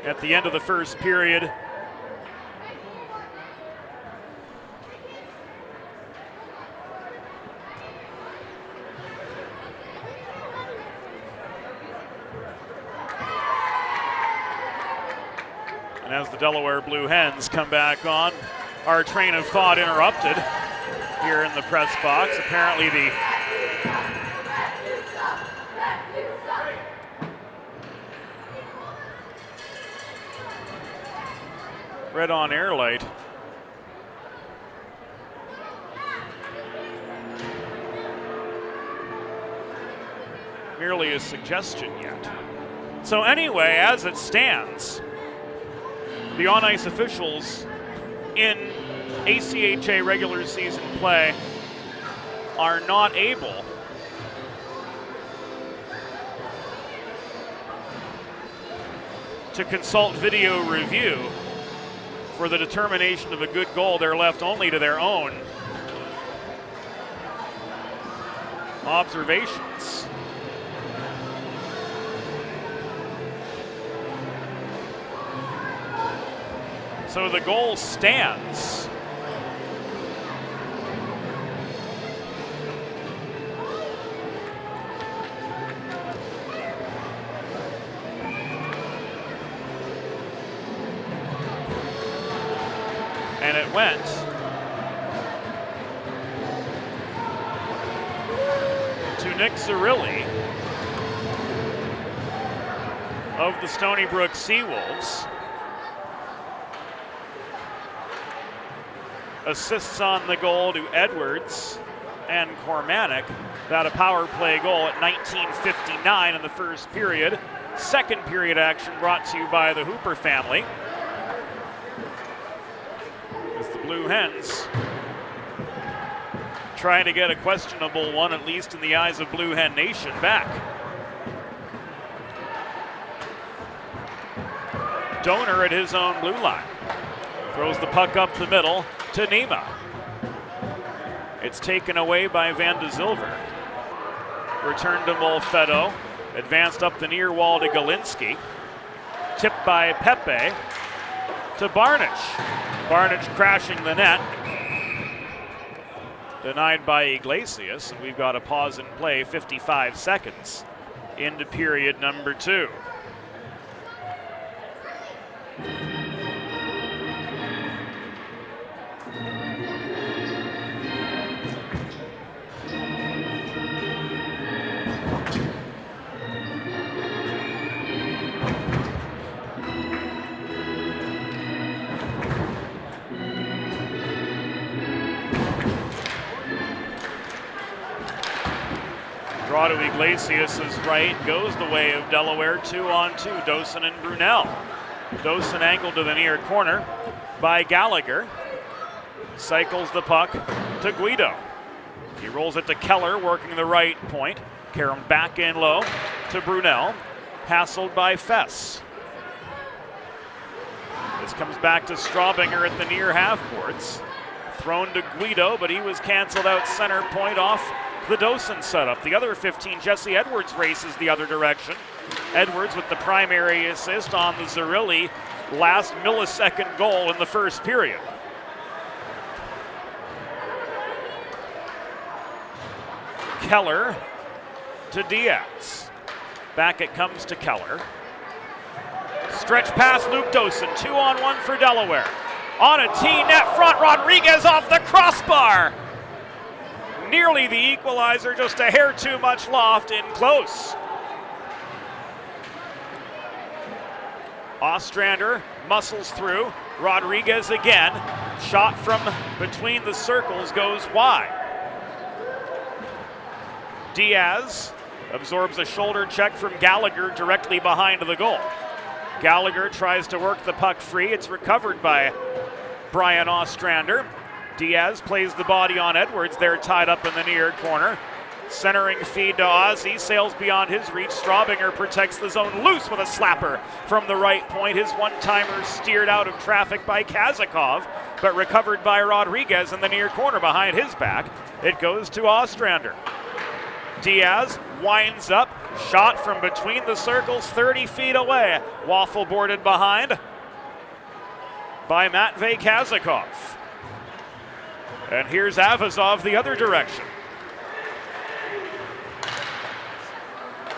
at the end of the first period. And as the Delaware Blue Hens come back on, our train of thought interrupted here in the press box. Apparently the red on air light merely a suggestion yet. So anyway, as it stands, the on-ice officials in ACHA regular season play are not able to consult video review for the determination of a good goal. They're left only to their own observations. So the goal stands. And it went to Nick Zerilli of the Stony Brook Seawolves. Assists on the goal to Edwards and Cormanic. That a power play goal at 19:59 in the first period. Second period action brought to you by the Hooper family. As the Blue Hens trying to get a questionable one, at least in the eyes of Blue Hen Nation, back. Donor at his own blue line. Throws the puck up the middle to Nima. It's taken away by Van de Zilver. Returned to Molfetto. Advanced up the near wall to Galinsky. Tipped by Pepe to Barnich. Barnich crashing the net. Denied by Iglesias, and we've got a pause in play, 55 seconds into period number 2. Draw to Iglesias' right, goes the way of Delaware, 2-on-2, Dosen and Brunel. Dosen angled to the near corner by Gallagher. Cycles the puck to Guido. He rolls it to Keller, working the right point. Karam back in low to Brunel, hassled by Fess. This comes back to Straubinger at the near half boards. Thrown to Guido, but he was canceled out center point off the Dosen setup. The other 15, Jesse Edwards races the other direction. Edwards with the primary assist on the Zerilli last millisecond goal in the first period. Keller to Diaz. Back it comes to Keller. Stretch pass, Luke Dosen, 2-on-1 for Delaware. On a T net front, Rodriguez off the crossbar. Nearly the equalizer, just a hair too much loft in close. Ostrander muscles through. Rodriguez again. Shot from between the circles goes wide. Diaz absorbs a shoulder check from Gallagher directly behind the goal. Gallagher tries to work the puck free. It's recovered by Brian Ostrander. Diaz plays the body on Edwards. They're tied up in the near corner. Centering feed to Ozzy, sails beyond his reach. Straubinger protects the zone loose with a slapper from the right point. His one-timer steered out of traffic by Kazakov, but recovered by Rodriguez in the near corner behind his back. It goes to Ostrander. Diaz winds up, shot from between the circles 30 feet away. Waffle boarded behind by Matvey Kazakov. And here's Avazov the other direction.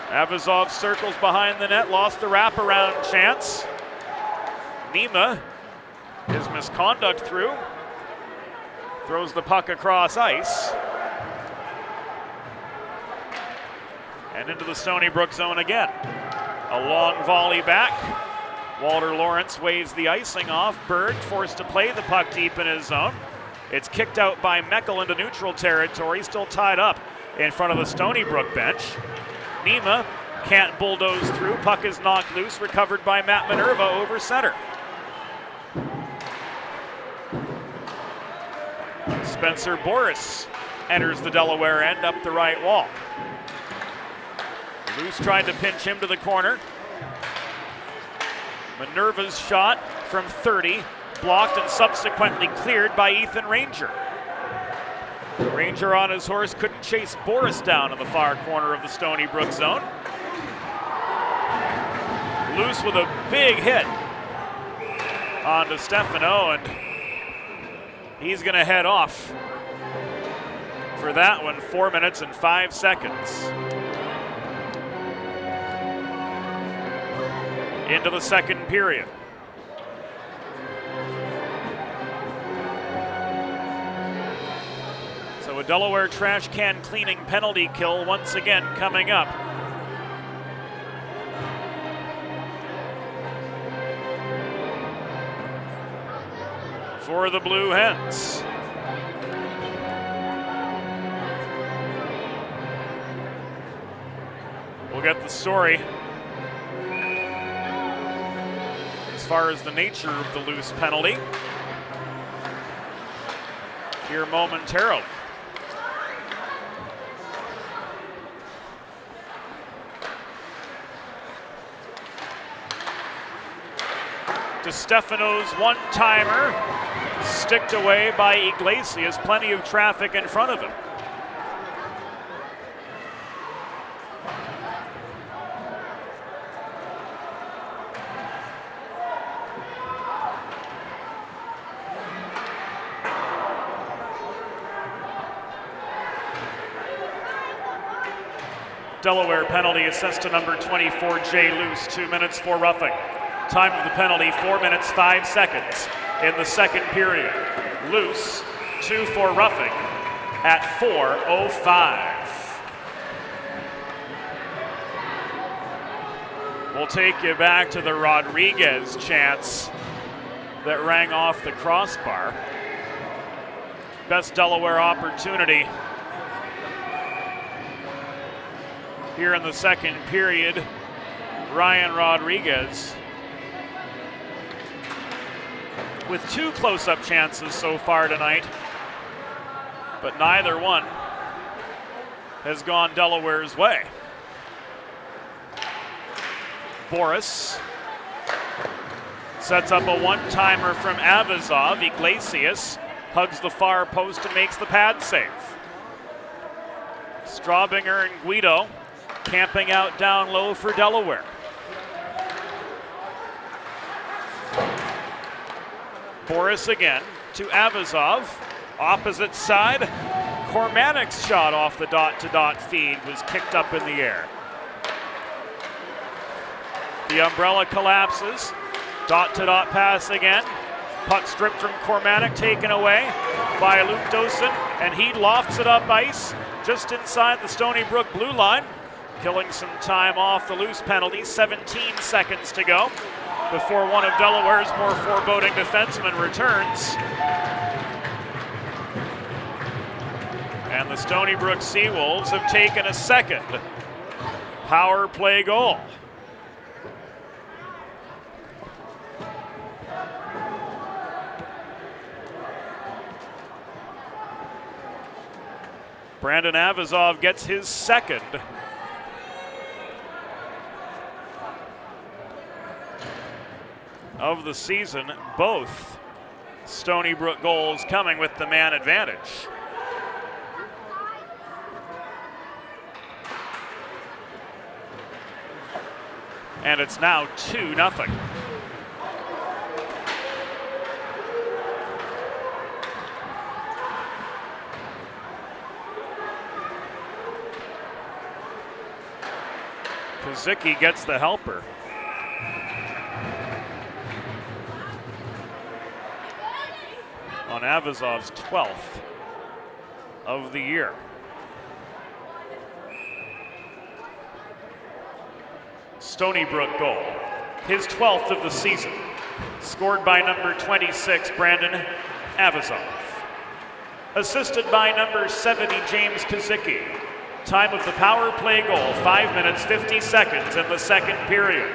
Avazov circles behind the net, lost the wraparound chance. Nima, his misconduct through, throws the puck across ice. And into the Stony Brook zone again. A long volley back. Walter Lawrence waves the icing off. Berg forced to play the puck deep in his zone. It's kicked out by Meckel into neutral territory, still tied up in front of the Stony Brook bench. Nima can't bulldoze through. Puck is knocked loose, recovered by Matt Minerva over center. Spencer Boris enters the Delaware end up the right wall. Luce tried to pinch him to the corner. Minerva's shot from 30, blocked and subsequently cleared by Ethan Ranger. Ranger on his horse couldn't chase Boris down in the far corner of the Stony Brook zone. Luce with a big hit onto Stefano, and he's going to head off for that one. 4 minutes and 5 seconds. Into the second period. So a Delaware trash can cleaning penalty kill once again coming up. For the Blue Hens. We'll get the story as far as the nature of the loose penalty here momentarily. DeStefano's one-timer, sticked away by Iglesias. Plenty of traffic in front of him. Delaware penalty assessed to number 24, Jay Luce, 2 minutes for roughing. Time of the penalty, 4 minutes, 5 seconds in the second period. Luce, 2 for roughing at 4:05. We'll take you back to the Rodriguez chance that rang off the crossbar. Best Delaware opportunity here in the second period. Ryan Rodriguez with 2 close-up chances so far tonight, but neither one has gone Delaware's way. Boris sets up a one-timer from Avazov. Iglesias hugs the far post and makes the pad save. Straubinger and Guido camping out down low for Delaware. Boris again to Avazov. Opposite side. Kormanik's shot off the dot-to-dot feed was kicked up in the air. The umbrella collapses. Dot-to-dot pass again. Puck stripped from Kormanik, taken away by Luke Dosen, and he lofts it up ice just inside the Stony Brook blue line, killing some time off the loose penalty. 17 seconds to go. before one of Delaware's more foreboding defensemen returns. And the Stony Brook Seawolves have taken a second power play goal. Brandon Avazov gets his second. Of the season, both Stony Brook goals coming with the man advantage. And it's now 2-0. Kozicki gets the helper. On Avazov's 12th of the year. Stony Brook goal, his 12th of the season, scored by number 26, Brandon Avazov. Assisted by number 70, James Kozicki. Time of the power play goal, 5 minutes, 50 seconds in the second period.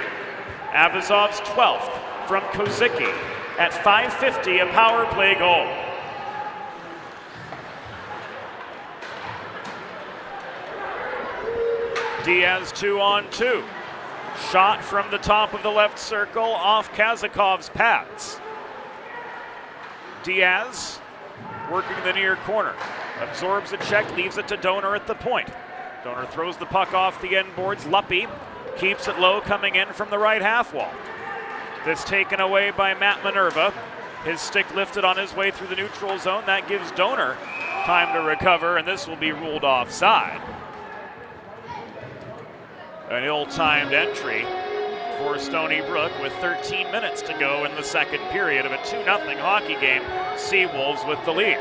Avazov's 12th from Kozicki at 5:50, a power play goal. Diaz 2-on-2. Shot from the top of the left circle off Kazakov's pads. Diaz working the near corner. Absorbs a check, leaves it to Donor at the point. Donor throws the puck off the end boards. Luppy keeps it low coming in from the right half wall. This taken away by Matt Minerva. His stick lifted on his way through the neutral zone. That gives Donor time to recover, and this will be ruled offside. An ill-timed entry for Stony Brook with 13 minutes to go in the second period of a 2-0 hockey game. Seawolves with the lead.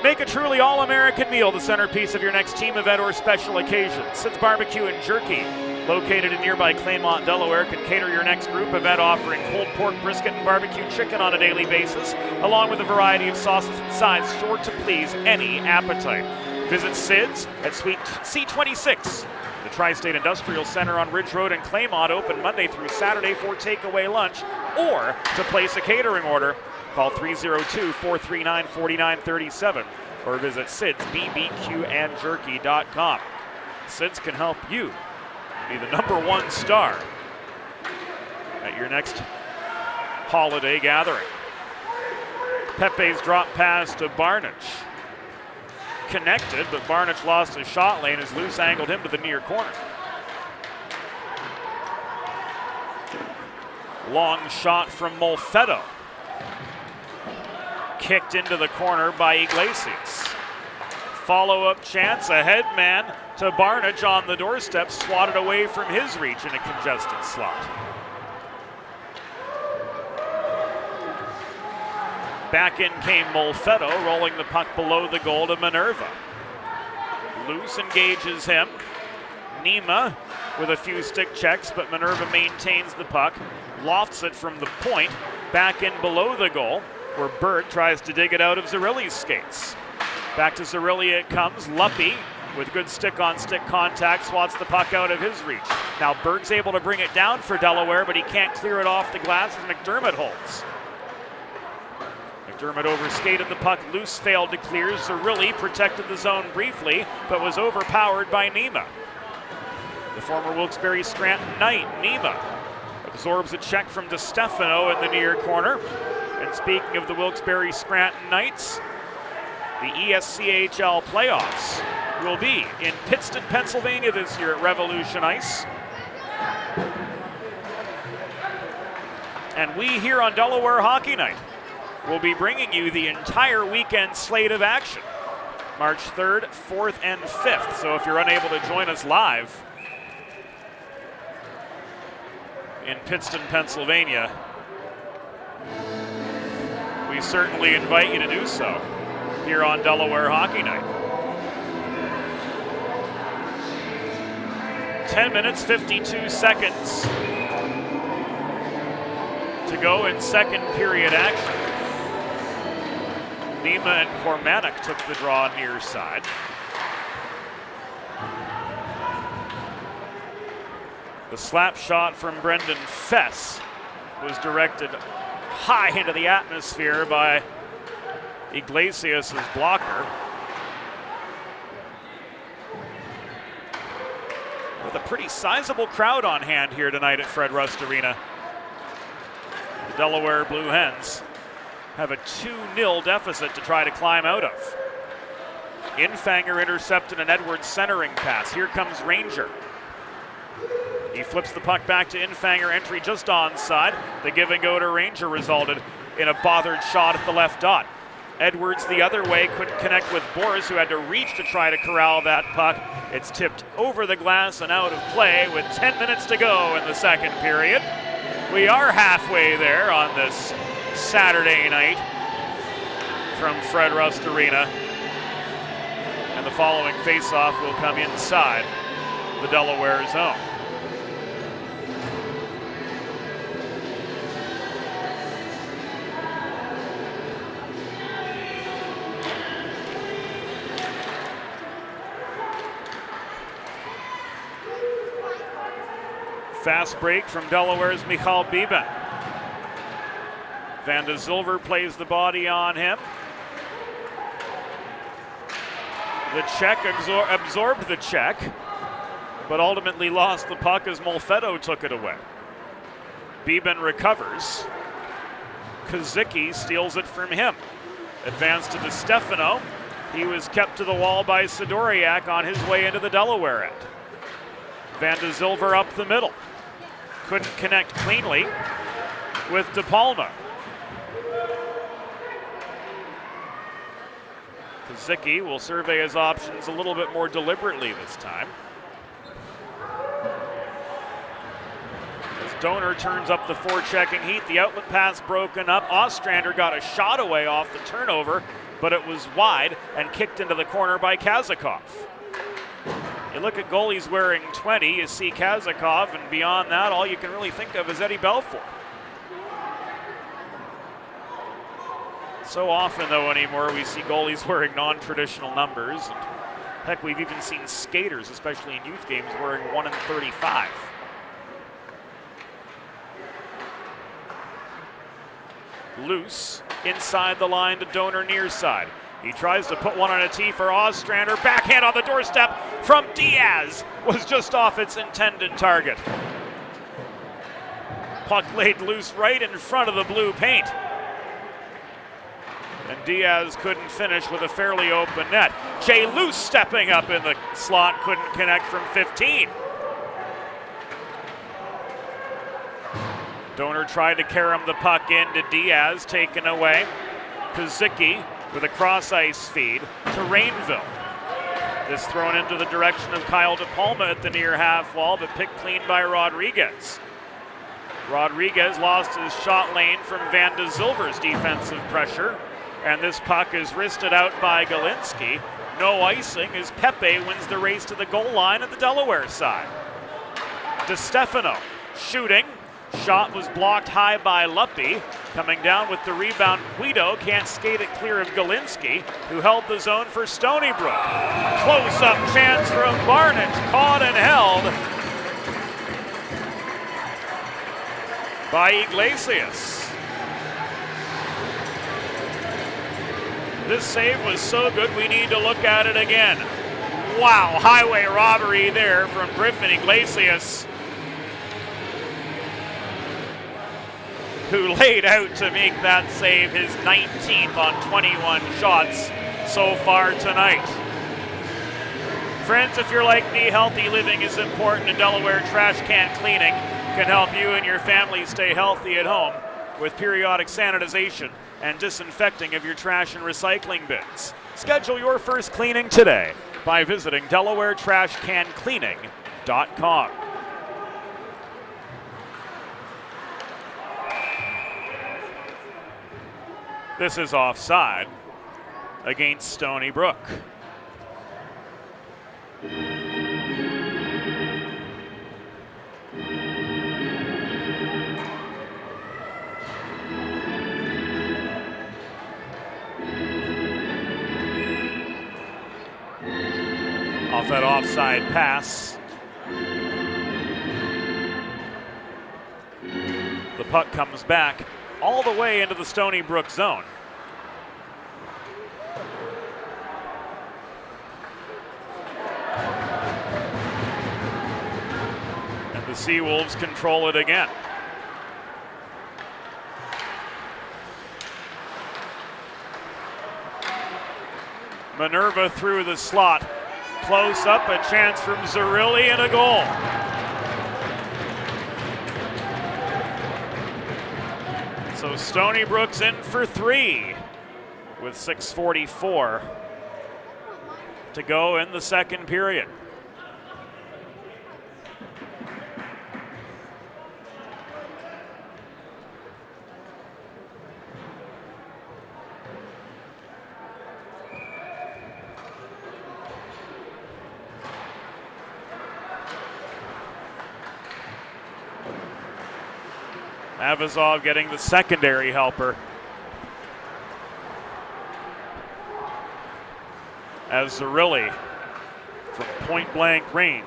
Make a truly all-American meal the centerpiece of your next team event or special occasion. Sid's Barbecue and Jerky, located in nearby Claymont, Delaware, can cater your next group event offering pulled pork, brisket, and barbecue chicken on a daily basis, along with a variety of sauces and sides sure to please any appetite. Visit Sid's at Suite C26. The Tri-State Industrial Center on Ridge Road in Claymont, open Monday through Saturday for takeaway lunch, or to place a catering order, call 302-439-4937 or visit sidsbbqandjerky.com. Sids can help you be the #1 star at your next holiday gathering. Pepe's drop pass to Barnage. Connected, but Barnage lost his shot lane as Luce angled him to the near corner. Long shot from Molfetto. Kicked into the corner by Iglesias. Follow-up chance, a head man to Barnage on the doorstep, swatted away from his reach in a congested slot. Back in came Molfetto, rolling the puck below the goal to Minerva. Luce engages him. Nima with a few stick checks, but Minerva maintains the puck, lofts it from the point, back in below the goal, where Burt tries to dig it out of Zerilli's skates. Back to Zerilli it comes. Luppy, with good stick-on-stick contact, swats the puck out of his reach. Now Burt's able to bring it down for Delaware, but he can't clear it off the glass as McDermott holds. McDermott overskated the puck. Luce failed to clear. Zerilli protected the zone briefly, but was overpowered by Nima. The former Wilkes-Barre Scranton Knight, Nima, absorbs a check from DeStefano in the near corner. And speaking of the Wilkes-Barre Scranton Knights, the ESCHL playoffs will be in Pittston, Pennsylvania this year at Revolution Ice. And we here on Delaware Hockey Night will be bringing you the entire weekend slate of action, March 3rd, 4th, and 5th. So if you're unable to join us live in Pittston, Pennsylvania, we certainly invite you to do so here on Delaware Hockey Night. 10 minutes, 52 seconds go in second period action. Nima and Kormanek took the draw near side. The slap shot from Brendan Fess was directed high into the atmosphere by Iglesias' blocker. With a pretty sizable crowd on hand here tonight at Fred Rust Arena. The Delaware Blue Hens have a 2-0 deficit to try to climb out of. Infanger intercepted an Edwards centering pass. Here comes Ranger. He flips the puck back to Infanger, entry just onside. The give and go to Ranger resulted in a bothered shot at the left dot. Edwards the other way couldn't connect with Boris, who had to reach to try to corral that puck. It's tipped over the glass and out of play with 10 minutes to go in the second period. We are halfway there on this Saturday night from Fred Rust Arena. And the following faceoff will come inside the Delaware zone. Fast break from Delaware's Michal Biben. Van de Zilver plays the body on him. The Czech absorbed the check, but ultimately lost the puck as Molfetto took it away. Biben recovers. Kazicki steals it from him. Advanced to the Stefano. He was kept to the wall by Sidoriak on his way into the Delaware end. Van de Zilver up the middle. Couldn't connect cleanly with De Palma. Kazicki will survey his options a little bit more deliberately this time. As Donor turns up the forechecking heat, the outlet pass broken up. Ostrander got a shot away off the turnover, but it was wide and kicked into the corner by Kazakov. You look at goalies wearing 20, you see Kazakov, and beyond that, all you can really think of is Eddie Belfour. So often, though, anymore, we see goalies wearing non-traditional numbers. And heck, we've even seen skaters, especially in youth games, wearing 1 and 35. Loose inside the line to Donor near side. He tries to put one on a tee for Ostrander. Backhand on the doorstep from Diaz was just off its intended target. Puck laid loose right in front of the blue paint. And Diaz couldn't finish with a fairly open net. Jay Luce stepping up in the slot, couldn't connect from 15. Donor tried to carom the puck into Diaz, taken away. Kazicki with a cross-ice feed to Rainville. This thrown into the direction of Kyle De Palma at the near half wall, but picked clean by Rodriguez. Rodriguez lost his shot lane from Van de Zilver's defensive pressure, and this puck is wristed out by Galinsky. No icing as Pepe wins the race to the goal line at the Delaware side. DeStefano shooting. Shot was blocked high by Luppy. Coming down with the rebound, Guido can't skate it clear of Galinsky, who held the zone for Stony Brook. Close-up chance from Barnett, caught and held by Iglesias. This save was so good, we need to look at it again. Wow, highway robbery there from Griffin Iglesias, who laid out to make that save, his 19th on 21 shots so far tonight. Friends, if you're like me, healthy living is important, and Delaware Trash Can Cleaning can help you and your family stay healthy at home with periodic sanitization and disinfecting of your trash and recycling bins. Schedule your first cleaning today by visiting DelawareTrashCanCleaning.com. This is offside against Stony Brook. off that offside pass. The puck comes back all the way into the Stony Brook zone. And the Seawolves control it again. Minerva through the slot. Close up, a chance from Zerilli and a goal. So Stony Brook's in for 3 with 6:44 to go in the second period. Avazov getting the secondary helper. As Zerilli from point blank range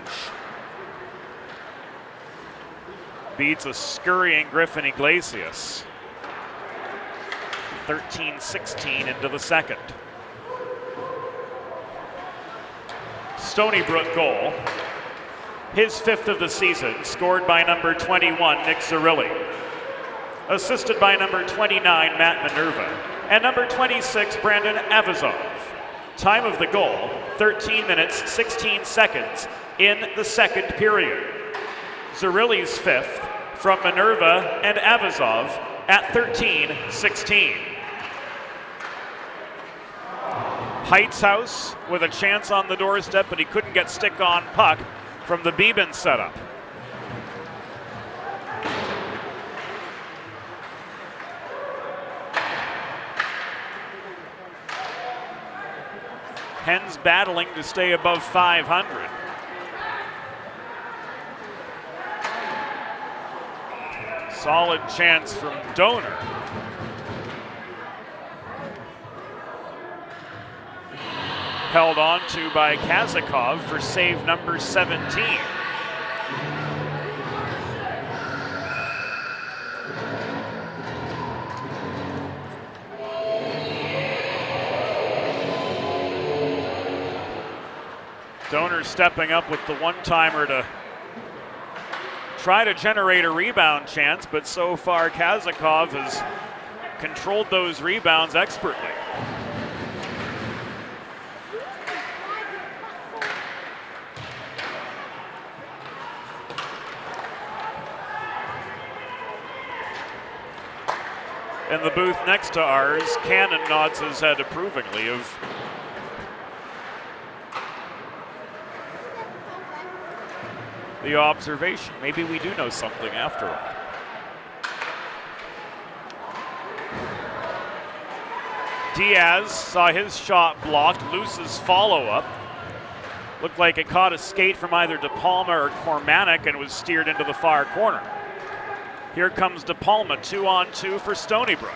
beats a scurrying Griffin Iglesias. 13-16 into the second. Stony Brook goal. His 5th of the season, scored by number 21, Nick Zerilli. Assisted by number 29, Matt Minerva, and number 26, Brandon Avazov. Time of the goal, 13 minutes, 16 seconds in the second period. Zerilli's 5th from Minerva and Avazov at 13-16. Heights House with a chance on the doorstep, but he couldn't get stick on puck from the Beeben setup. Hens battling to stay above 500. Solid chance from Donor. Held on to by Kazakov for save number 17. Donor stepping up with the one-timer to try to generate a rebound chance, but so far Kazakov has controlled those rebounds expertly. In the booth next to ours, Cannon nods his head approvingly of the observation. Maybe we do know something after all. Diaz saw his shot blocked. Luce's follow-up. Looked like it caught a skate from either De Palma or Cormanic and was steered into the far corner. Here comes De Palma, 2-on-2 for Stony Brook.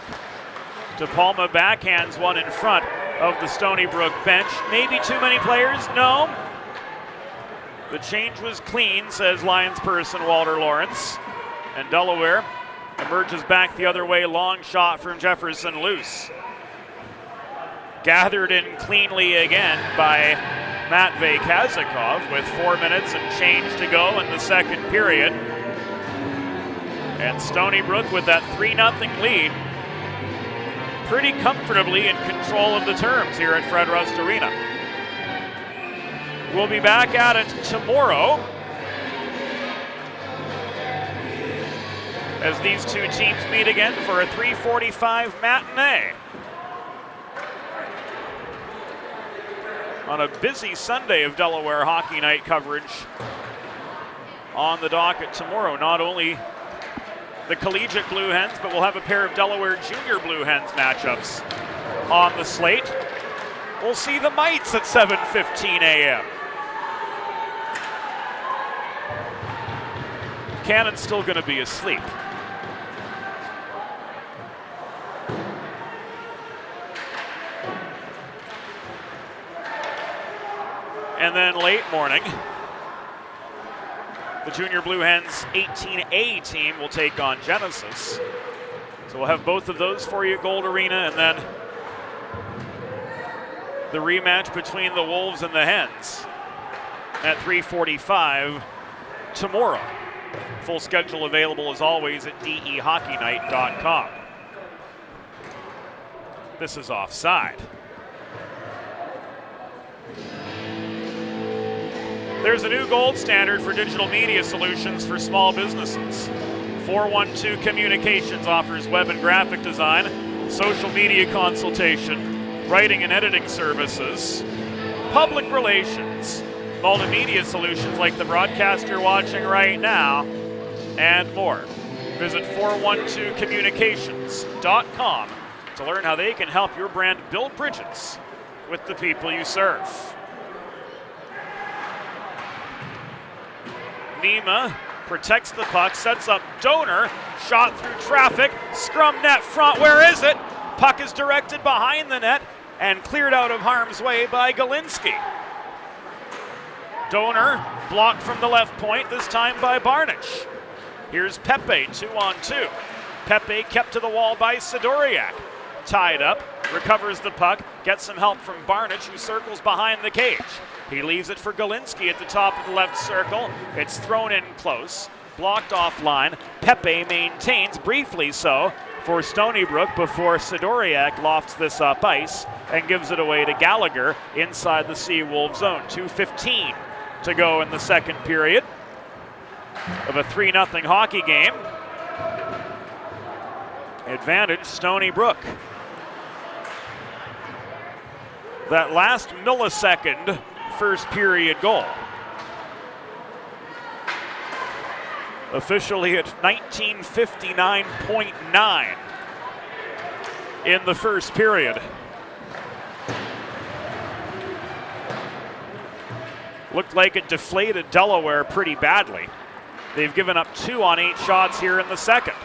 De Palma backhands one in front of the Stony Brook bench. Maybe too many players? No. The change was clean, says Lions person Walter Lawrence. And Delaware emerges back the other way. Long shot from Jefferson Luce. Gathered in cleanly again by Matvey Kazakov with 4 minutes and change to go in the second period. And Stony Brook with that 3-0 lead pretty comfortably in control of the terms here at Fred Rust Arena. We'll be back at it tomorrow as these two teams meet again for a 3:45 matinee. On a busy Sunday of Delaware Hockey Night coverage on the docket tomorrow. Not only the collegiate Blue Hens, but we'll have a pair of Delaware Junior Blue Hens matchups on the slate. We'll see the Mites at 7:15 a.m. Cannon's still going to be asleep. And then late morning, the Junior Blue Hens 18A team will take on Genesis. So we'll have both of those for you at Gold Arena, and then the rematch between the Wolves and the Hens at 3:45 tomorrow. Full schedule available as always at dehockeynight.com. This is offside. There's a new gold standard for digital media solutions for small businesses. 412 Communications offers web and graphic design, social media consultation, writing and editing services, public relations, multimedia solutions like the broadcast you're watching right now, and more. Visit 412communications.com to learn how they can help your brand build bridges with the people you serve. Nima protects the puck, sets up Donor, shot through traffic, scrum net front, where is it? Puck is directed behind the net and cleared out of harm's way by Galinsky. Donor blocked from the left point, this time by Barnich. Here's Pepe, 2-on-2. Pepe kept to the wall by Sidoriak. Tied up, recovers the puck, gets some help from Barnich, who circles behind the cage. He leaves it for Galinsky at the top of the left circle. It's thrown in close, blocked offline. Pepe maintains, briefly so, for Stony Brook before Sidoriak lofts this up ice and gives it away to Gallagher inside the Seawolves zone. 2:15 to go in the second period of a 3-0 hockey game. Advantage Stony Brook. That last millisecond first period goal, officially at 1959.9 in the first period. Looked like it deflated Delaware pretty badly. They've given up 2 on 8 shots here in the second.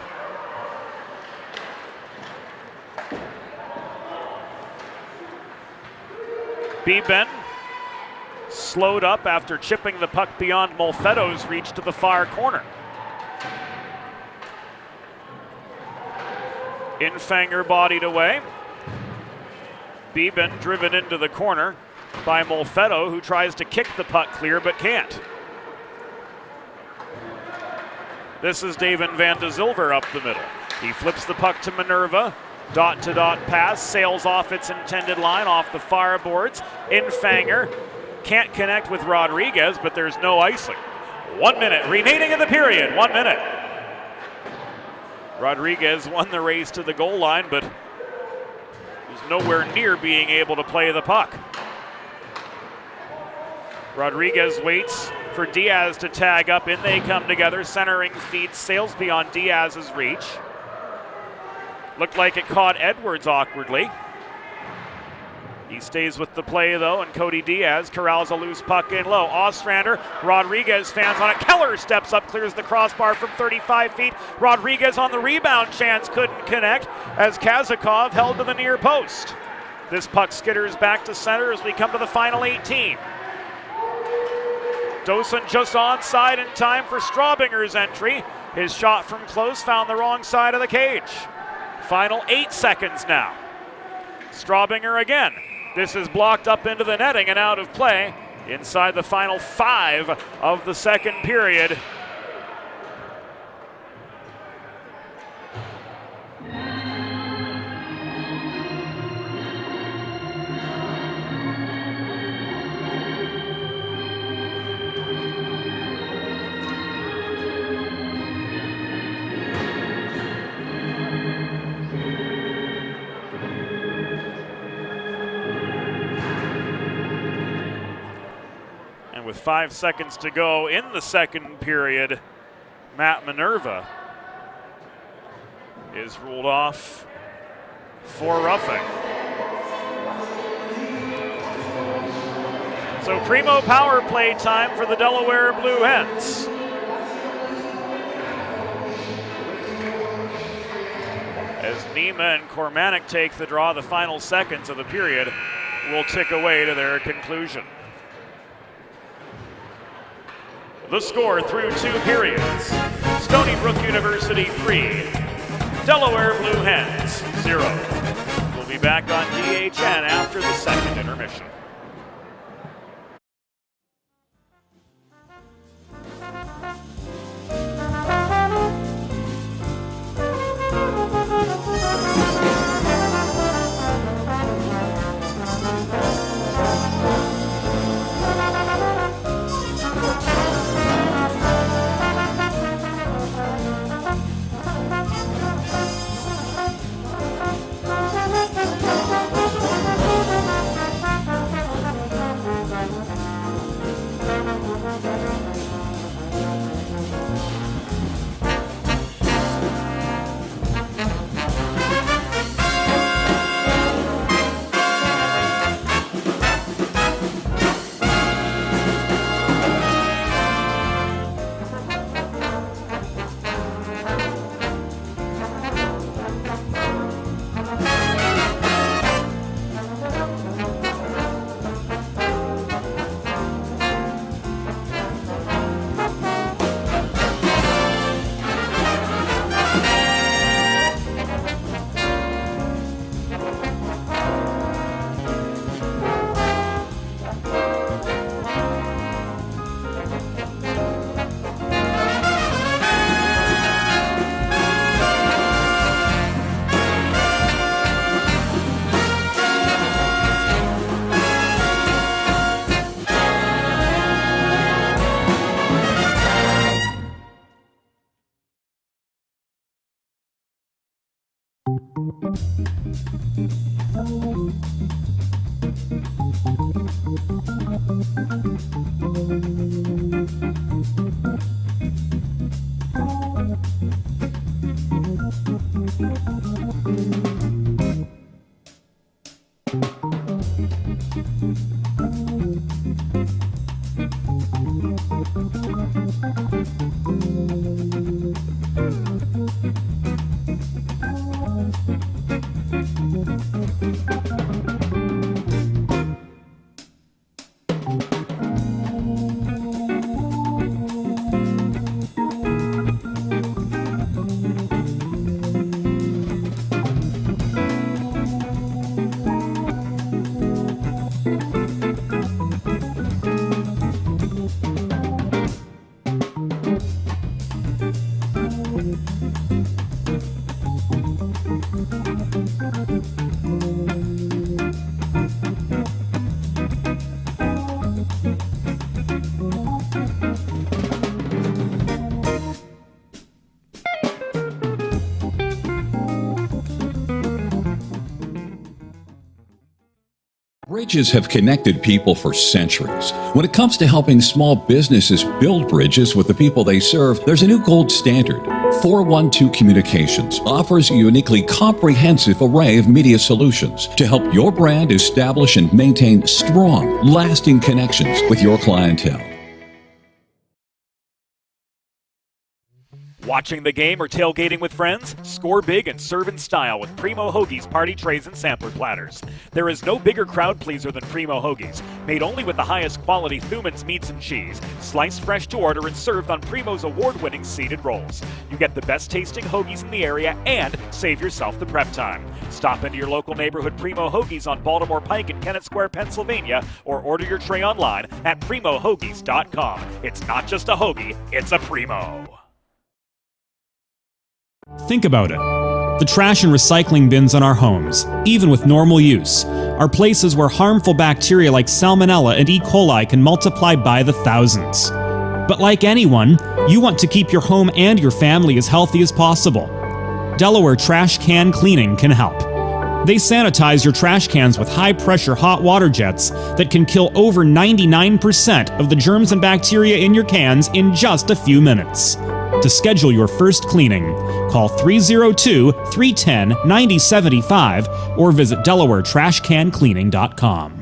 Beben slowed up after chipping the puck beyond Molfetto's reach to the far corner. Infanger bodied away. Beben driven into the corner by Molfetto, who tries to kick the puck clear but can't. This is David Van de Zilver up the middle. He flips the puck to Minerva. Dot-to-dot pass, sails off its intended line, off the far boards. Infanger can't connect with Rodriguez, but there's no icing. 1 minute remaining in the period. 1 minute. Rodriguez won the race to the goal line, but was nowhere near being able to play the puck. Rodriguez waits for Diaz to tag up. In they come together. Centering feed sails beyond Diaz's reach. Looked like it caught Edwards awkwardly. He stays with the play, though, and Cody Diaz corrals a loose puck in low. Ostrander, Rodriguez fans on it. Keller steps up, clears the crossbar from 35 feet. Rodriguez on the rebound chance, couldn't connect as Kazakov held to the near post. This puck skitters back to center as we come to the final 18. Dosen just onside in time for Straubinger's entry. His shot from close found the wrong side of the cage. Final 8 seconds now. Straubinger again. This is blocked up into the netting and out of play inside the final 5 of the second period. With 5 seconds to go in the second period, Matt Minerva is ruled off for roughing. So primo power play time for the Delaware Blue Hens. As Nima and Kormanek take the draw, the final seconds of the period will tick away to their conclusion. The score through 2 periods. Stony Brook University 3, Delaware Blue Hens 0. We'll be back on DHN after the second intermission. Bridges have connected people for centuries. When it comes to helping small businesses build bridges with the people they serve, there's a new gold standard. 412 Communications offers a uniquely comprehensive array of media solutions to help your brand establish and maintain strong, lasting connections with your clientele. Watching the game or tailgating with friends? Score big and serve in style with Primo Hoagie's party trays and sampler platters. There is no bigger crowd pleaser than Primo Hoagie's, made only with the highest quality Thuman's meats and cheese, sliced fresh to order and served on Primo's award-winning seeded rolls. You get the best tasting hoagies in the area and save yourself the prep time. Stop into your local neighborhood Primo Hoagie's on Baltimore Pike in Kennett Square, Pennsylvania, or order your tray online at primohoagies.com. It's not just a hoagie, it's a Primo. Think about it. The trash and recycling bins in our homes, even with normal use, are places where harmful bacteria like Salmonella and E. coli can multiply by the thousands. But like anyone, you want to keep your home and your family as healthy as possible. Delaware Trash Can Cleaning can help. They sanitize your trash cans with high-pressure hot water jets that can kill over 99% of the germs and bacteria in your cans in just a few minutes. To schedule your first cleaning, call 302-310-9075 or visit DelawareTrashCanCleaning.com.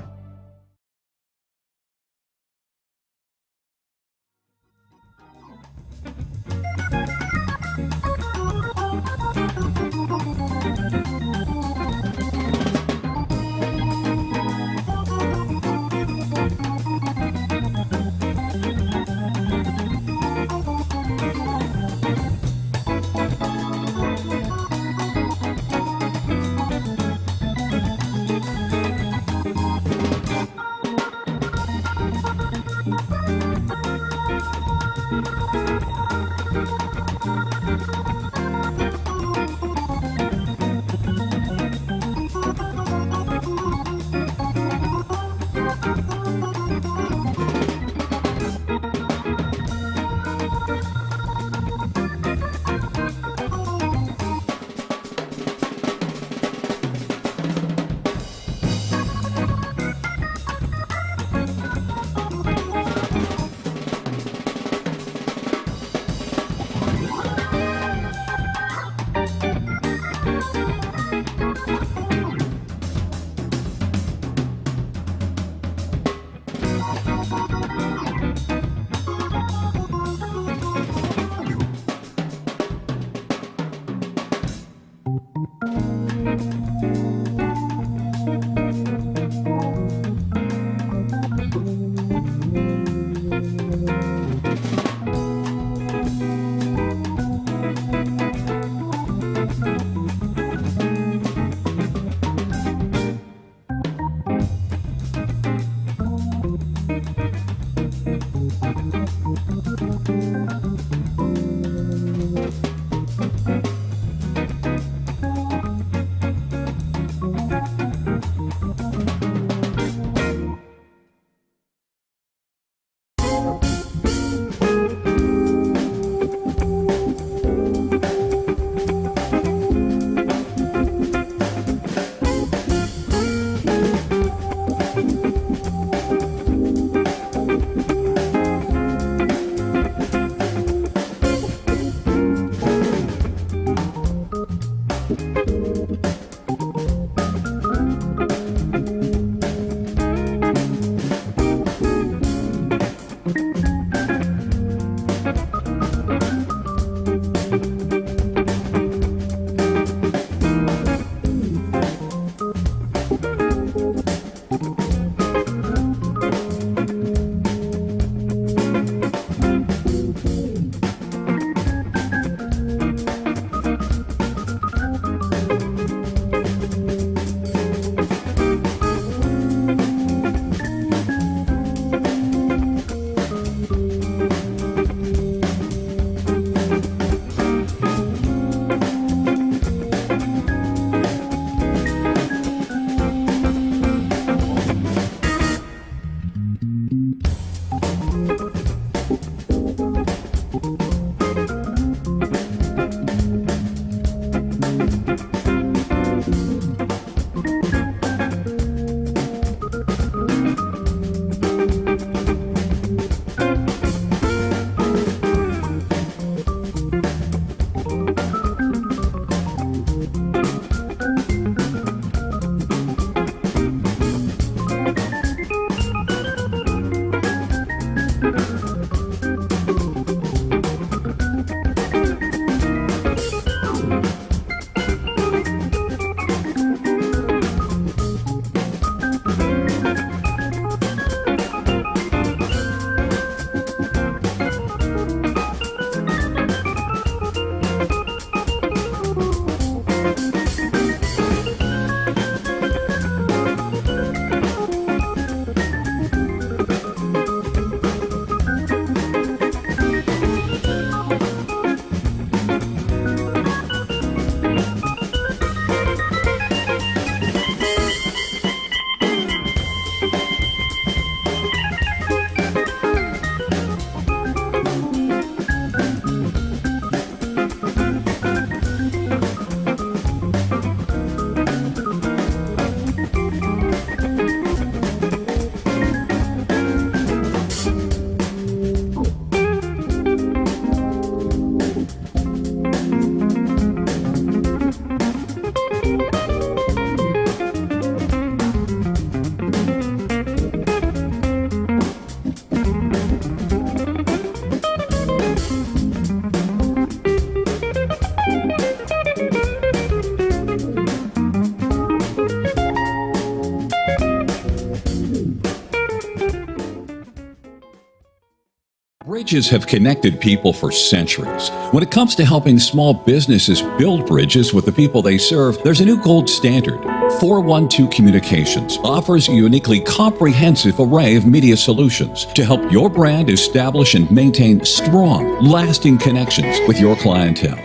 Bridges have connected people for centuries. When it comes to helping small businesses build bridges with the people they serve, there's a new gold standard. 412 Communications offers a uniquely comprehensive array of media solutions to help your brand establish and maintain strong, lasting connections with your clientele.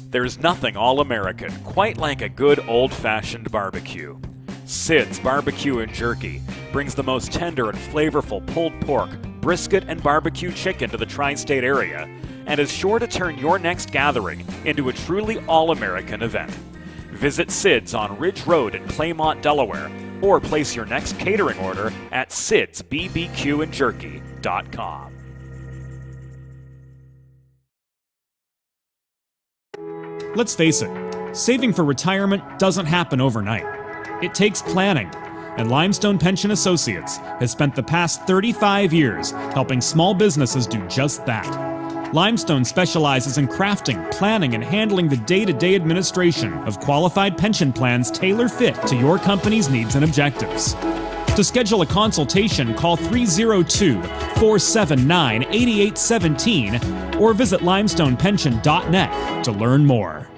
There's nothing all-American quite like a good old-fashioned barbecue. Sid's Barbecue and Jerky brings the most tender and flavorful pulled pork, brisket, and barbecue chicken to the tri-state area and is sure to turn your next gathering into a truly all-American event. Visit Sid's on Ridge Road in Claymont, Delaware, or place your next catering order at sidsbbqandjerky.com. Let's face it, saving for retirement doesn't happen overnight. It takes planning, and Limestone Pension Associates has spent the past 35 years helping small businesses do just that. Limestone specializes in crafting, planning, and handling the day-to-day administration of qualified pension plans tailor-fit to your company's needs and objectives. To schedule a consultation, call 302-479-8817 or visit limestonepension.net to learn more.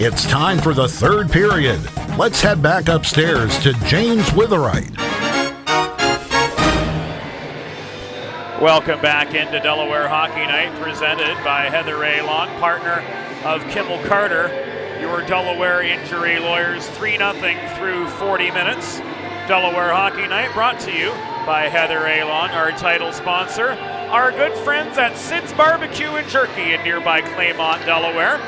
It's time for the third period. Let's head back upstairs to James Witherite. Welcome back into Delaware Hockey Night, presented by Heather A. Long, partner of Kimmel Carter, your Delaware injury lawyers. 3-0 through 40 minutes. Delaware Hockey Night brought to you by Heather A. Long, our title sponsor. Our good friends at Sid's Barbecue and Jerky in nearby Claymont, Delaware.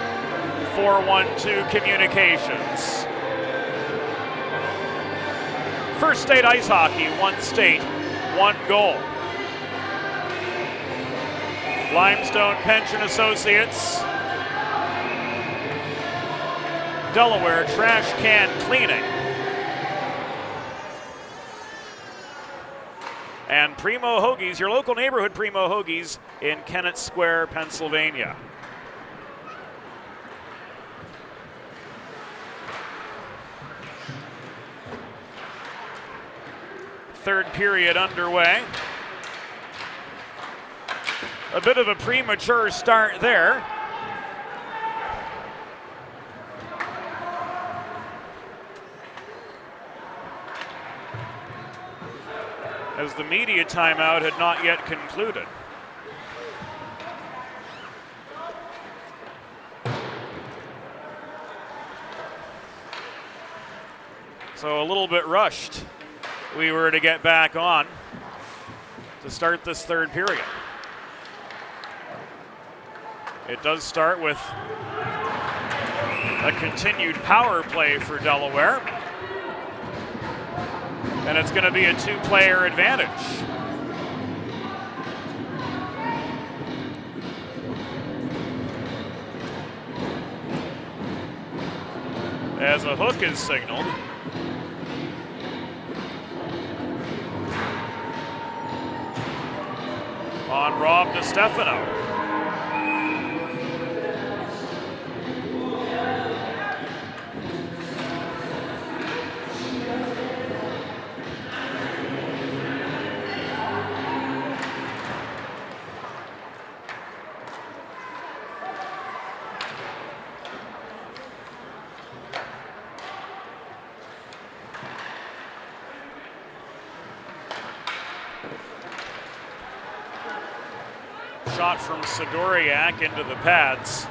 412 Communications. First State Ice Hockey, one state, one goal. Limestone Pension Associates. Delaware Trash Can Cleaning. And Primo Hoagies, your local neighborhood Primo Hoagies in Kennett Square, Pennsylvania. Third period underway. A bit of a premature start there. As the media timeout had not yet concluded. So a little bit rushed. We were to get back on to start this third period. It does start with a continued power play for Delaware. And it's going to be a two-player advantage. As a hook is signaled. On Rob DiStefano. Shot from Sidoriak into the pads.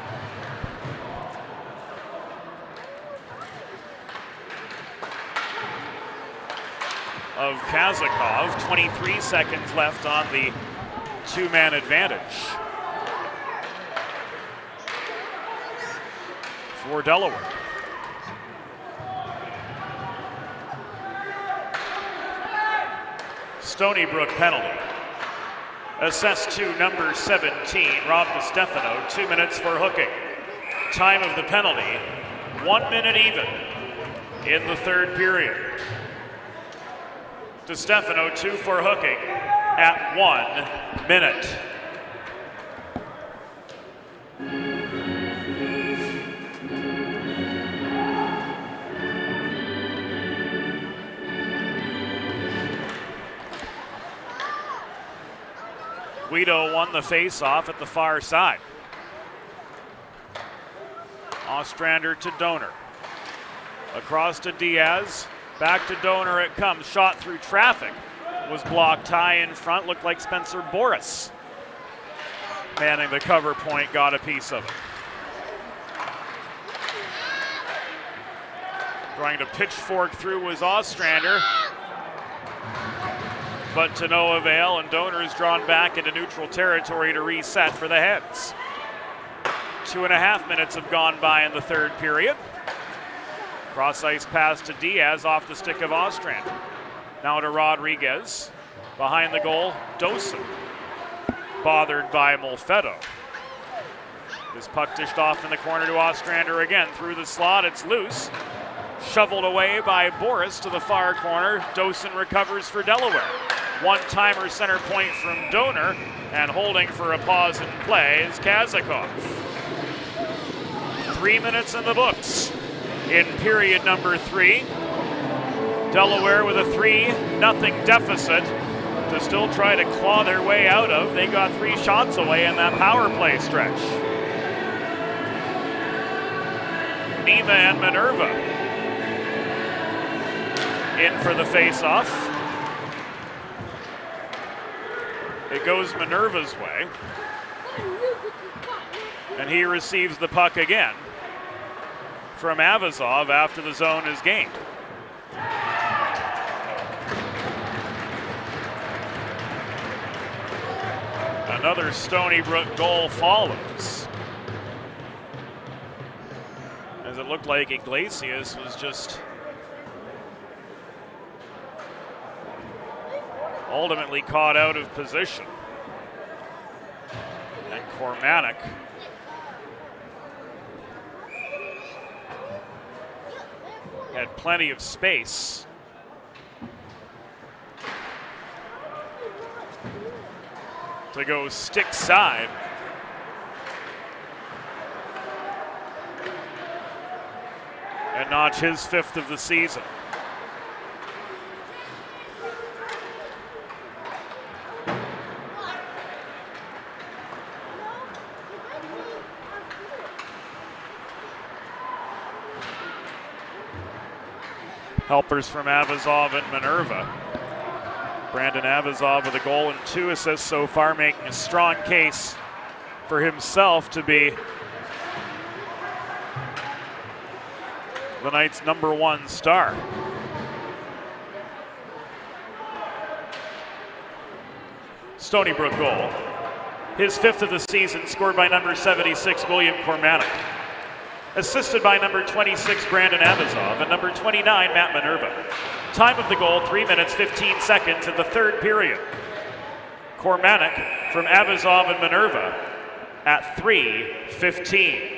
Of Kazakov, 23 seconds left on the two-man advantage for Delaware. Stony Brook penalty. Assessed to number 17, Rob DiStefano, 2 minutes for hooking. Time of the penalty, 1 minute even in the third period. DiStefano 2 for hooking at 1 minute. Guido won the face-off at the far side. Ostrander to Donor. Across to Diaz. Back to Donor it comes. Shot through traffic. Was blocked high in front. Looked like Spencer Boris. Manning the cover point, got a piece of it. Trying to pitchfork through was Ostrander. But to no avail, and Donor is drawn back into neutral territory to reset for the Heads. 2.5 minutes have gone by in the third period. Cross ice pass to Diaz off the stick of Ostrander. Now to Rodriguez. Behind the goal, Dosen. Bothered by Molfetto. This puck dished off in the corner to Ostrander again. Through the slot, it's loose. Shoveled away by Boris to the far corner. Dosen recovers for Delaware. One-timer center point from Donor, and holding for a pause in play is Kazakov. 3 minutes in the books in period number 3. Delaware with a 3-0 deficit to still try to claw their way out of. They got 3 shots away in that power play stretch. Nima and Minerva in for the face-off. It goes Minerva's way. And he receives the puck again from Avazov after the zone is gained. Another Stony Brook goal follows, as it looked like Iglesias was just ultimately caught out of position. And Cormanic had plenty of space to go stick side. And notch his 5th of the season. Helpers from Avazov and Minerva. Brandon Avazov with a goal and 2 assists so far, making a strong case for himself to be the night's #1 star. Stony Brook goal. His 5th of the season, scored by number 76, William Cormanic. Assisted by number 26, Brandon Avazov, and number 29, Matt Minerva. Time of the goal, 3 minutes, 15 seconds in the 3rd period. Cormanic from Avazov and Minerva at 3:15.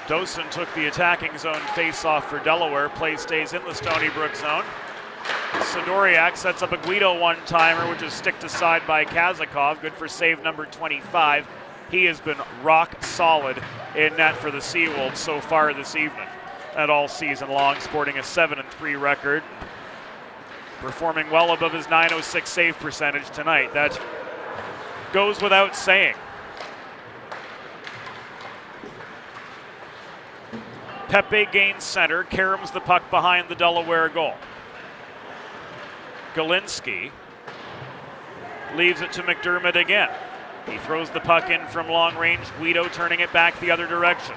Dosen took the attacking zone face-off for Delaware. Play stays in the Stony Brook zone. Sidoriak sets up a Guido one-timer, which is sticked aside by Kazakov. Good for save number 25. He has been rock solid in net for the Seawolves so far this evening and all season long, sporting a 7-3 record. Performing well above his .906 save percentage tonight. That goes without saying. Pepe gains center, caroms the puck behind the Delaware goal. Galinsky leaves it to McDermott again. He throws the puck in from long range, Guido turning it back the other direction.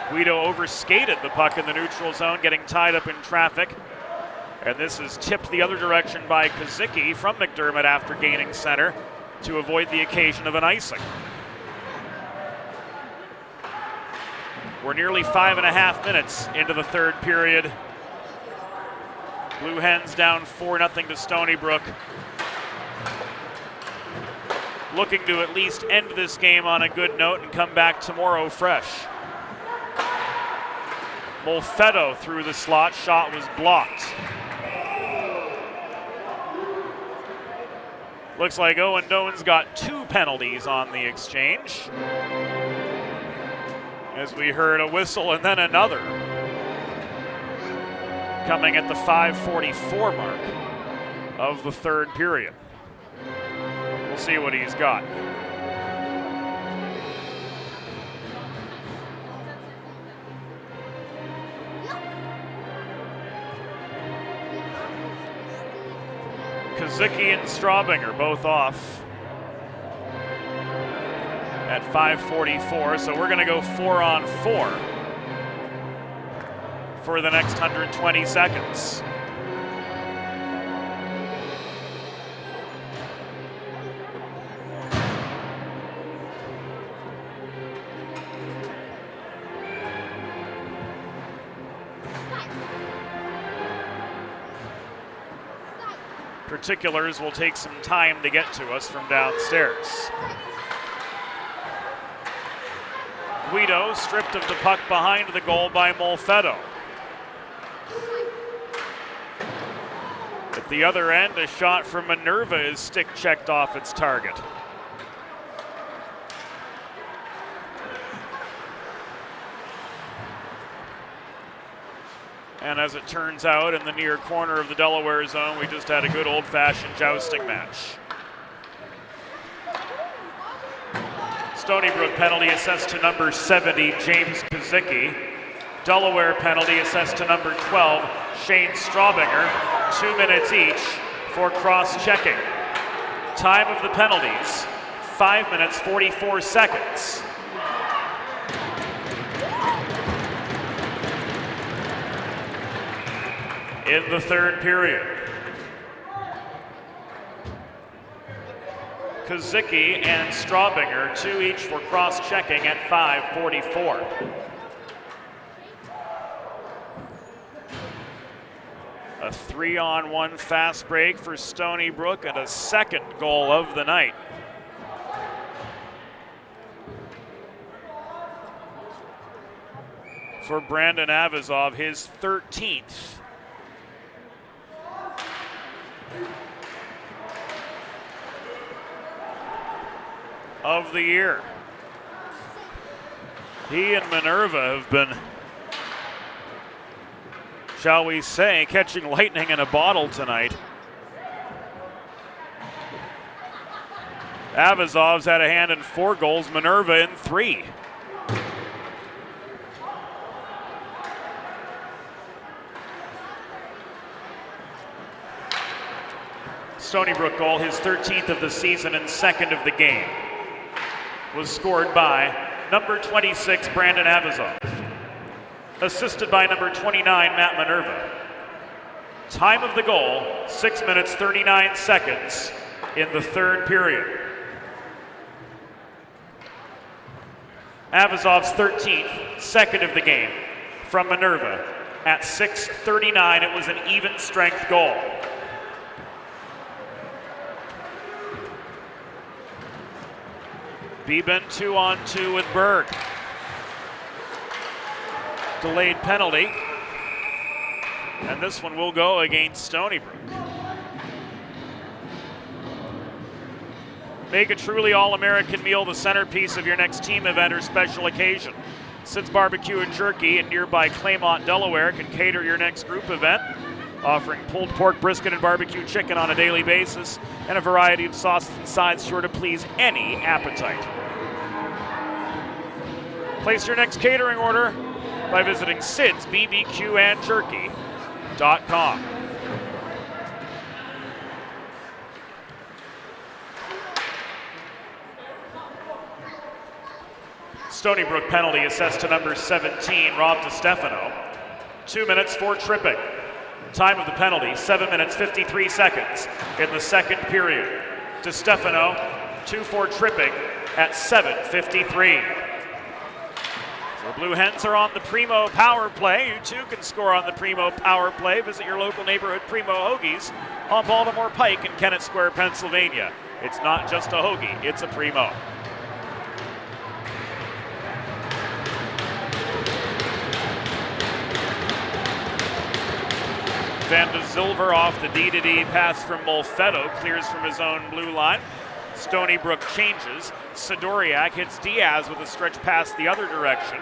Guido overskated the puck in the neutral zone, getting tied up in traffic. And this is tipped the other direction by Kozicki from McDermott after gaining center to avoid the occasion of an icing. We're nearly 5.5 minutes into the 3rd period. Blue Hens down 4-0 to Stony Brook. Looking to at least end this game on a good note and come back tomorrow fresh. Molfetto through the slot, shot was blocked. Looks like Owen Doan's got 2 penalties on the exchange, as we heard a whistle and then another coming at the 5:44 mark of the 3rd period. We'll see what he's got. Kozicki and Straubinger both off at 5:44, so we're going to go 4-on-4 for the next 120 seconds. Particulars will take some time to get to us from downstairs. Guido stripped of the puck behind the goal by Molfetto. At the other end, a shot from Minerva is stick checked off its target. And as it turns out, in the near corner of the Delaware zone, we just had a good old-fashioned jousting match. Stony Brook penalty assessed to number 70, James Pizicki. Delaware penalty assessed to number 12, Shane Straubinger. 2 minutes each for cross-checking. Time of the penalties, 5 minutes, 44 seconds. In the third period. Pizicki and Straubinger, 2 each for cross-checking at 5:44. A 3-on-1 fast break for Stony Brook and a second goal of the night. For Brandon Avazov, his 13th. Of the year. He and Minerva have been, shall we say, catching lightning in a bottle tonight. Avazov's had a hand in 4 goals, Minerva in 3. Stony Brook goal, his 13th of the season and 2nd of the game, was scored by number 26, Brandon Avazov, assisted by number 29, Matt Minerva. Time of the goal, 6 minutes, 39 seconds in the third period. Avazov's 13th, 2nd of the game from Minerva. At 6:39, it was an even strength goal. Beeben 2-on-2 with Berg. Delayed penalty. And this one will go against Stony Brook. Make a truly all-American meal the centerpiece of your next team event or special occasion. Sid's Barbecue and Jerky in nearby Claymont, Delaware can cater your next group event, offering pulled pork, brisket, and barbecue chicken on a daily basis, and a variety of sauces and sides sure to please any appetite. Place your next catering order by visiting sidsbbqandjerky.com. Stony Brook penalty assessed to number 17, Rob DiStefano. 2 minutes for tripping. Time of the penalty, 7 minutes, 53 seconds in the second period. DiStefano, 2 for tripping at 7:53. The Blue Hens are on the Primo Power Play. You too can score on the Primo Power Play. Visit your local neighborhood Primo Hoagies on Baltimore Pike in Kennett Square, Pennsylvania. It's not just a hoagie, it's a Primo. Van de Zilver off the D-to-D pass from Molfetto, clears from his own blue line. Stony Brook changes. Sidoriak hits Diaz with a stretch pass the other direction.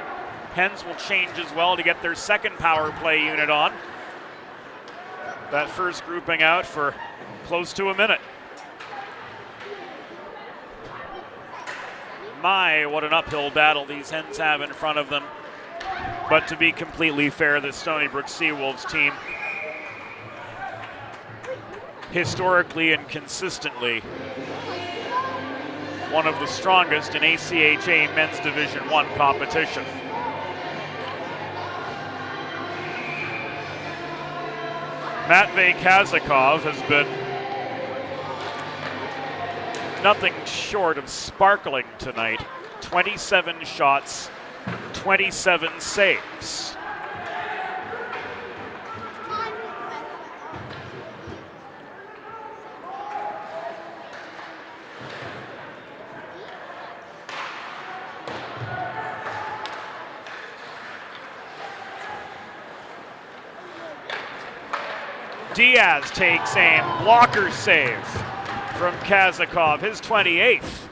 Hens will change as well to get their second power play unit on. That first grouping out for close to a minute. My, what an uphill battle these Hens have in front of them. But to be completely fair, the Stony Brook Seawolves team, historically and consistently, one of the strongest in ACHA Men's Division I competition. Matvey Kazakov has been nothing short of sparkling tonight. 27 shots, 27 saves. Diaz takes aim, blocker save from Kazakov, his 28th.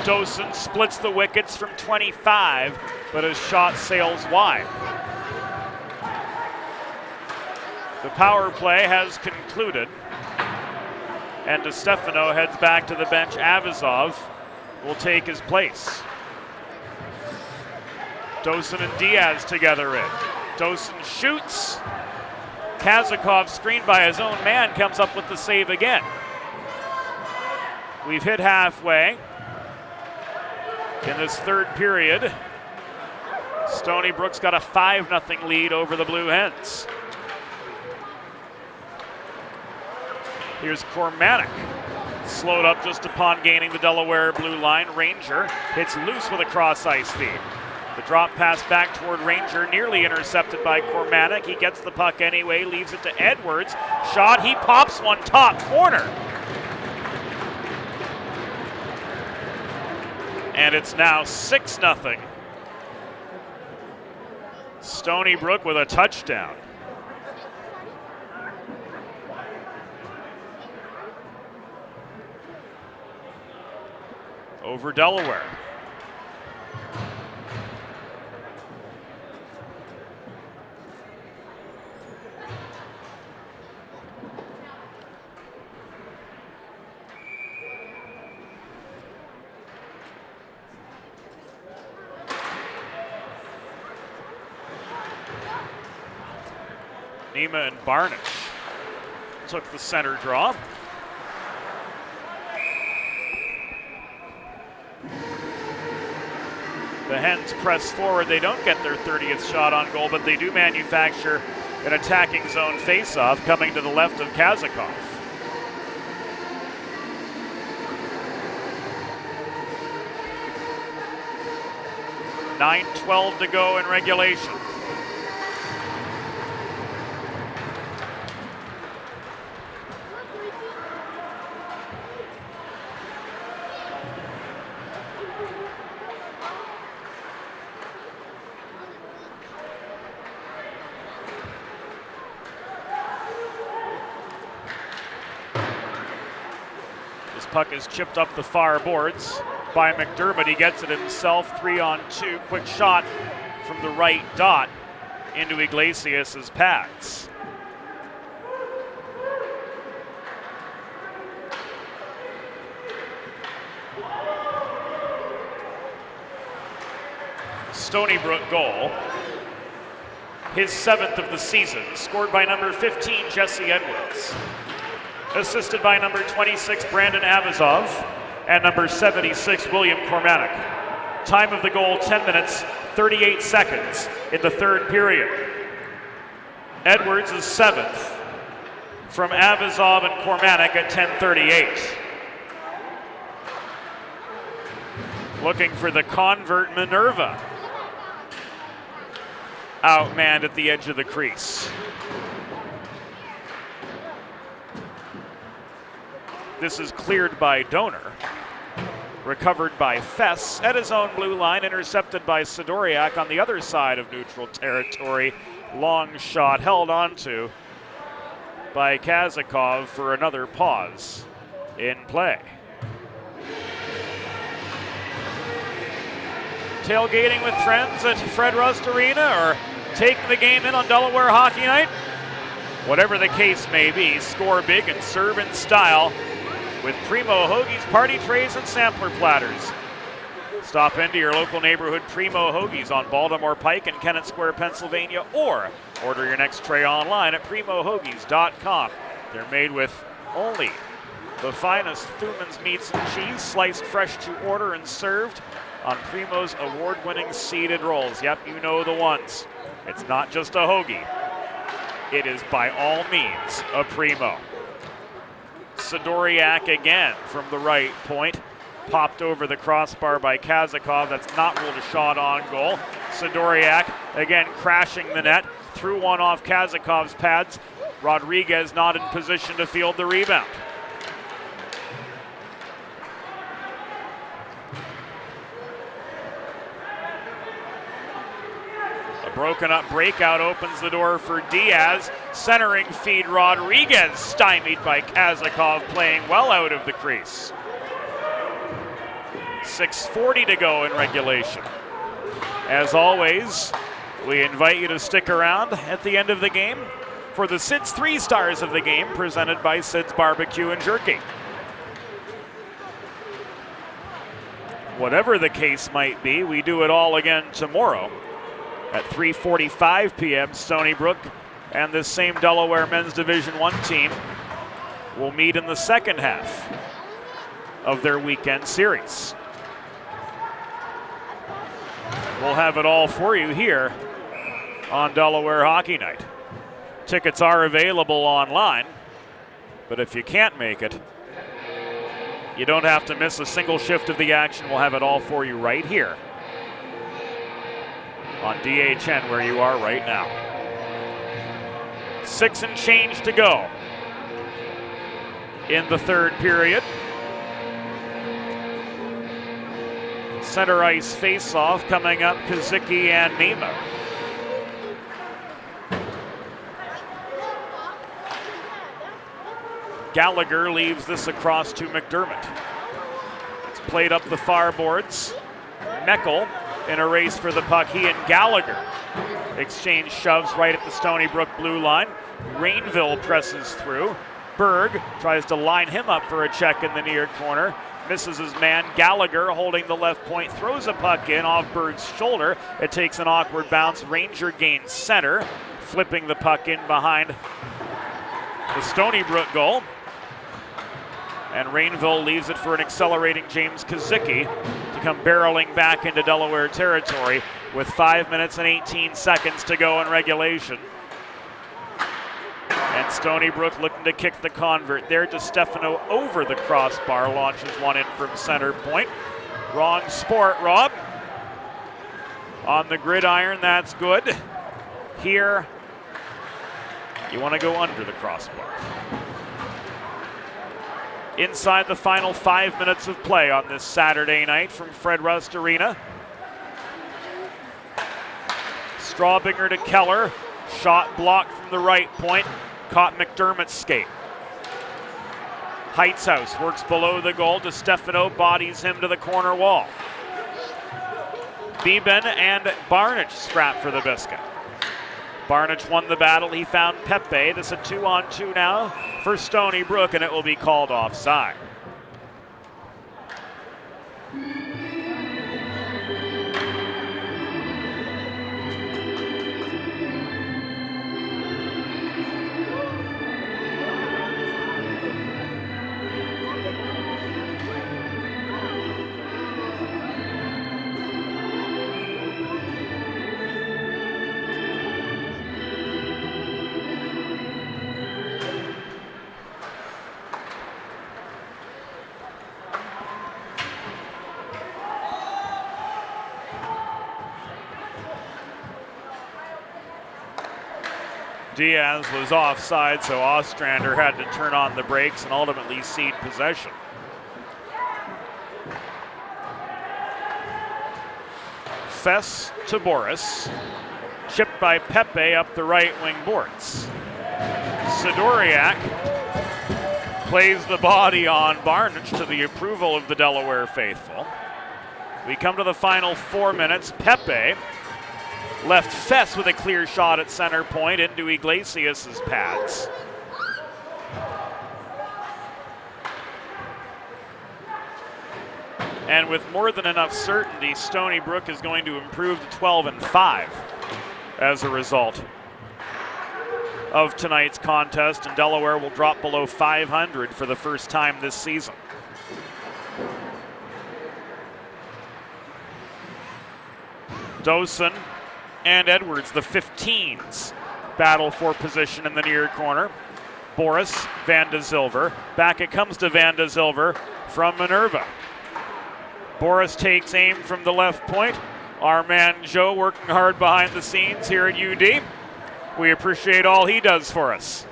Dosen splits the wickets from 25, but his shot sails wide. The power play has concluded, and DeStefano heads back to the bench. Avazov will take his place. Dosen and Diaz together in. Dosen shoots. Kazakov, screened by his own man, comes up with the save again. We've hit halfway in this third period. Stony Brook's got a 5-0 lead over the Blue Hens. Here's Cormanic. Slowed up just upon gaining the Delaware blue line. Ranger hits loose with a cross ice feed. The drop pass back toward Ranger, nearly intercepted by Cormanic. He gets the puck anyway, leaves it to Edwards. Shot, he pops one top corner. And it's now 6-0. Stony Brook with a touchdown. Over Delaware. Nima and Barnish took the center draw. The Hens press forward. They don't get their 30th shot on goal, but they do manufacture an attacking zone faceoff coming to the left of Kazakov. .9:12 to go in regulation. Puck is chipped up the far boards by McDermott. He gets it himself, 3-on-2. Quick shot from the right dot into Iglesias' pads. Stony Brook goal, his 7th of the season, scored by number 15, Jesse Edwards. Assisted by number 26, Brandon Avazov, and number 76, William Cormanic. Time of the goal, 10 minutes, 38 seconds in the third period. Edwards is 7th from Avazov and Cormanic at 10:38. Looking for the convert Minerva. Outmanned at the edge of the crease. This is cleared by Donor. Recovered by Fess at his own blue line, intercepted by Sidoriak on the other side of neutral territory. Long shot held onto by Kazakov for another pause in play. Tailgating with friends at Fred Rust Arena or taking the game in on Delaware Hockey Night? Whatever the case may be, score big and serve in style with Primo Hoagies party trays and sampler platters. Stop into your local neighborhood Primo Hoagies on Baltimore Pike in Kennett Square, Pennsylvania, or order your next tray online at primohoagies.com. They're made with only the finest Thuman's meats and cheese, sliced fresh to order and served on Primo's award-winning seeded rolls. Yep, you know the ones. It's not just a hoagie. It is by all means a Primo. Sidoriak again from the right point. Popped over the crossbar by Kazakov. That's not ruled a shot on goal. Sidoriak again crashing the net. Threw one off Kazakov's pads. Rodriguez not in position to field the rebound. A Broken up breakout opens the door for Diaz. Centering feed Rodriguez, stymied by Kazakov, playing well out of the crease. 6:40 to go in regulation. As always, we invite you to stick around at the end of the game for the Sid's 3 Stars of the Game, presented by Sid's Barbecue and Jerky. Whatever the case might be, we do it all again tomorrow at 3:45 p.m. Stony Brook and this same Delaware Men's Division I team will meet in the second half of their weekend series. We'll have it all for you here on Delaware Hockey Night. Tickets are available online, but if you can't make it, you don't have to miss a single shift of the action. We'll have it all for you right here on DHN, where you are right now. 6 and change to go in the third period. Center ice face-off coming up, Kazicki and Nima. Gallagher leaves this across to McDermott. It's played up the far boards. Meckel in a race for the puck. He and Gallagher exchange shoves right at the Stony Brook blue line. Rainville presses through. Berg tries to line him up for a check in the near corner. Misses his man. Gallagher holding the left point, throws a puck in off Berg's shoulder. It takes an awkward bounce. Ranger gains center, flipping the puck in behind the Stony Brook goal. And Rainville leaves it for an accelerating James Kazicki to come barreling back into Delaware territory with 5 minutes and 18 seconds to go in regulation. And Stony Brook looking to kick the convert there. DiStefano over the crossbar, launches one in from center point. Wrong sport, Rob. On the gridiron, that's good. Here, you want to go under the crossbar. Inside the final 5 minutes of play on this Saturday night from Fred Rust Arena. Strawbinger to Keller. Shot blocked from the right point. Caught McDermott's skate. Heitzhaus works below the goal. DiStefano bodies him to the corner wall. Beeben and Barnich scrap for the biscuit. Barnich won the battle. He found Pepe. This is a 2-on-2 now for Stony Brook, and it will be called offside. Diaz was offside, so Ostrander had to turn on the brakes and ultimately cede possession. Fess to Boris. Chipped by Pepe up the right wing boards. Sidoriak plays the body on Barnich to the approval of the Delaware faithful. We come to the final 4 minutes. Pepe left Fess with a clear shot at center point into Iglesias' pads. And with more than enough certainty, Stony Brook is going to improve to 12-5 as a result of tonight's contest, and Delaware will drop below 500 for the first time this season. Dosen and Edwards, the 15s, battle for position in the near corner. Boris, Van de Zilver. Back it comes to Van de Zilver from Minerva. Boris takes aim from the left point. Our man Joe working hard behind the scenes here at UD. We appreciate all he does for us.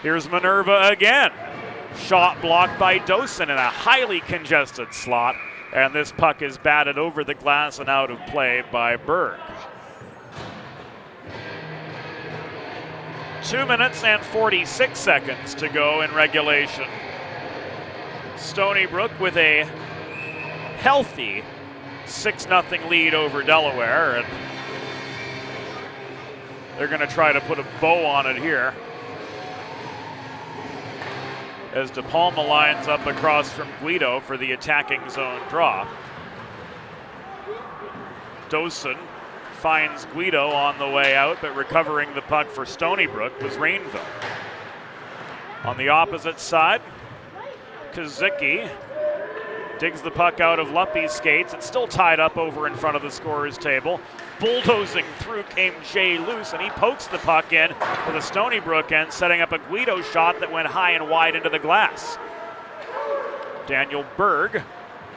Here's Minerva again. Shot blocked by Dosen in a highly congested slot, and this puck is batted over the glass and out of play by Berg. 2 minutes and 46 seconds to go in regulation. Stony Brook with a healthy 6-0 lead over Delaware, and they're going to try to put a bow on it here as De Palma lines up across from Guido for the attacking zone draw. Dosen finds Guido on the way out, but recovering the puck for Stony Brook was Rainville. On the opposite side, Kazicki digs the puck out of Luppy's skates. It's still tied up over in front of the scorer's table. Bulldozing through came Jay Luce, and he pokes the puck in to the Stony Brook end, setting up a Guido shot that went high and wide into the glass. Daniel Berg,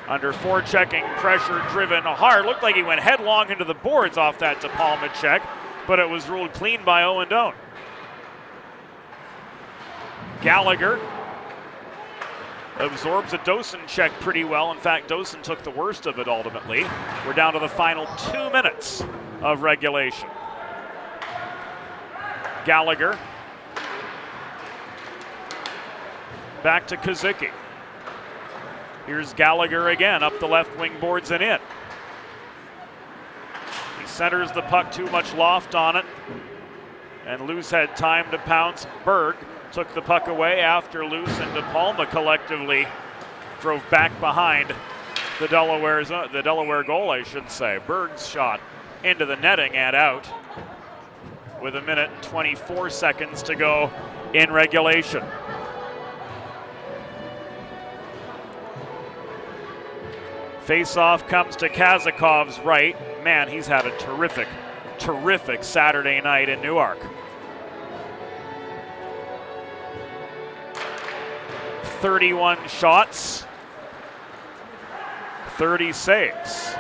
under forechecking, pressure driven hard. Looked like he went headlong into the boards off that De Palma check, but it was ruled clean by Owen Doan. Gallagher absorbs a Dosen check pretty well. In fact, Dosen took the worst of it ultimately. We're down to the final 2 minutes of regulation. Gallagher back to Kazicki. Here's Gallagher again, up the left wing boards and in. He centers the puck, too much loft on it, and Luce had time to pounce. Berg took the puck away after Luce and De Palma collectively drove back behind the Delaware goal, I should say. Berg's shot into the netting and out with 1 minute and 24 seconds to go in regulation. Face-off comes to Kazakov's right. Man, he's had a terrific Saturday night in Newark. 31 shots, 30 saves.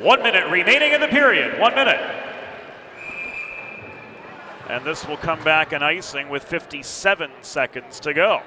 One minute remaining in the period. 1 minute. And this will come back an icing with 57 seconds to go.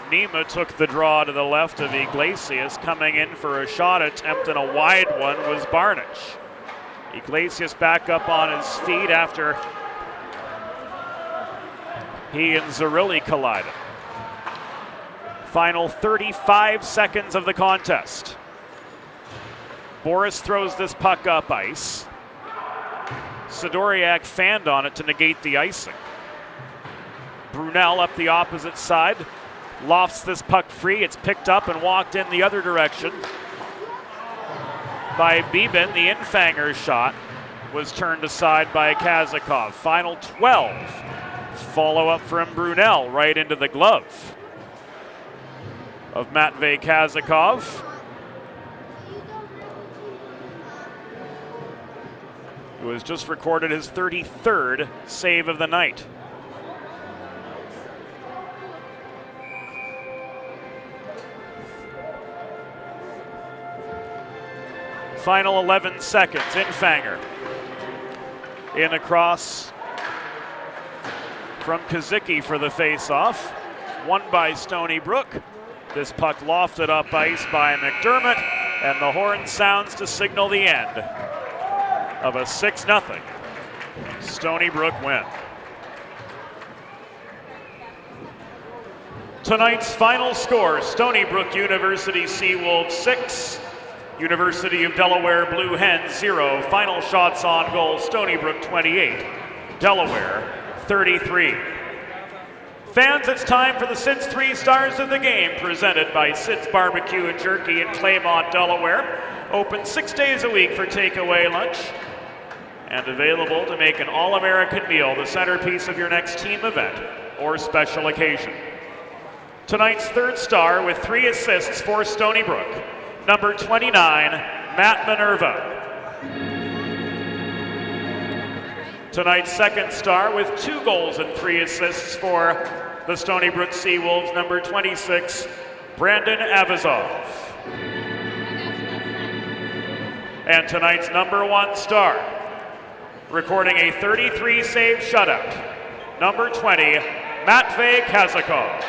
Nima took the draw to the left of Iglesias. Coming in for a shot attempt and a wide one was Barnich. Iglesias back up on his feet after he and Zerilli collided. Final 35 seconds of the contest. Boris throws this puck up ice. Sidoriak fanned on it to negate the icing. Brunel up the opposite side. Lofts this puck free. It's picked up and walked in the other direction by Beeben. The Infanger's shot was turned aside by Kazakov. Final 12. Follow up from Brunel right into the glove of Matvey Kazakov. Who has just recorded his 33rd save of the night. Final 11 seconds. Infanger in across from Kazicki for the face-off. Won by Stony Brook. This puck lofted up ice by McDermott, and the horn sounds to signal the end of a 6-0 Stony Brook win. Tonight's final score: Stony Brook University Seawolves 6, University of Delaware Blue Hens 0. Final shots on goal: Stony Brook 28, Delaware 33. Fans, it's time for the Sid's 3 Stars of the Game, presented by Sid's Barbecue and Jerky in Claymont, Delaware. Open 6 days a week for takeaway lunch and available to make an all-American meal the centerpiece of your next team event or special occasion. Tonight's 3rd star with 3 assists for Stony Brook, number 29, Matt Minerva. Tonight's 2nd star with 2 goals and 3 assists for the Stony Brook Seawolves, number 26, Brandon Avazov. And tonight's number 1 star, recording a 33-save shutout, number 20, Matvey Kazakov.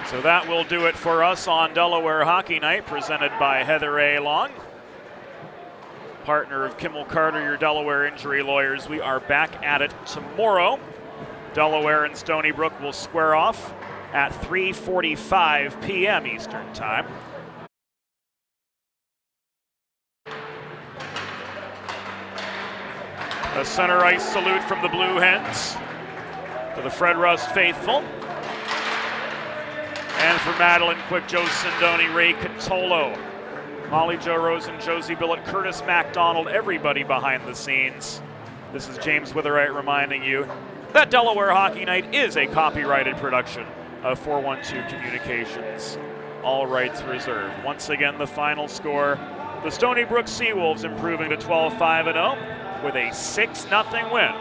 So that will do it for us on Delaware Hockey Night, presented by Heather A. Long, partner of Kimmel Carter, your Delaware injury lawyers. We are back at it tomorrow. Delaware and Stony Brook will square off at 3:45 p.m. Eastern Time. A center ice salute from the Blue Hens to the Fred Rust faithful. And for Madeline Quick, Joe Sindoni, Ray Catolo, Molly Jo Rosen, Josie Billett, Curtis MacDonald, everybody behind the scenes. This is James Witherite reminding you that Delaware Hockey Night is a copyrighted production of 412 Communications. All rights reserved. Once again, the final score, the Stony Brook Seawolves improving to 12-5-0 with a 6-0 win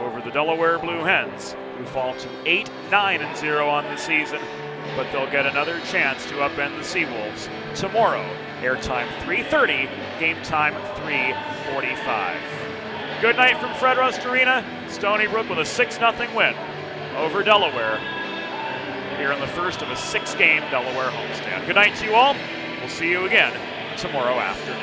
over the Delaware Blue Hens, who fall to 8-9-0 on the season, but they'll get another chance to upend the Seawolves tomorrow. Airtime 3:30, game time 3:45. Good night from Fred Rust Arena. Stony Brook with a 6-0 win over Delaware here in the first of a 6-game Delaware homestand. Good night to you all. We'll see you again tomorrow afternoon.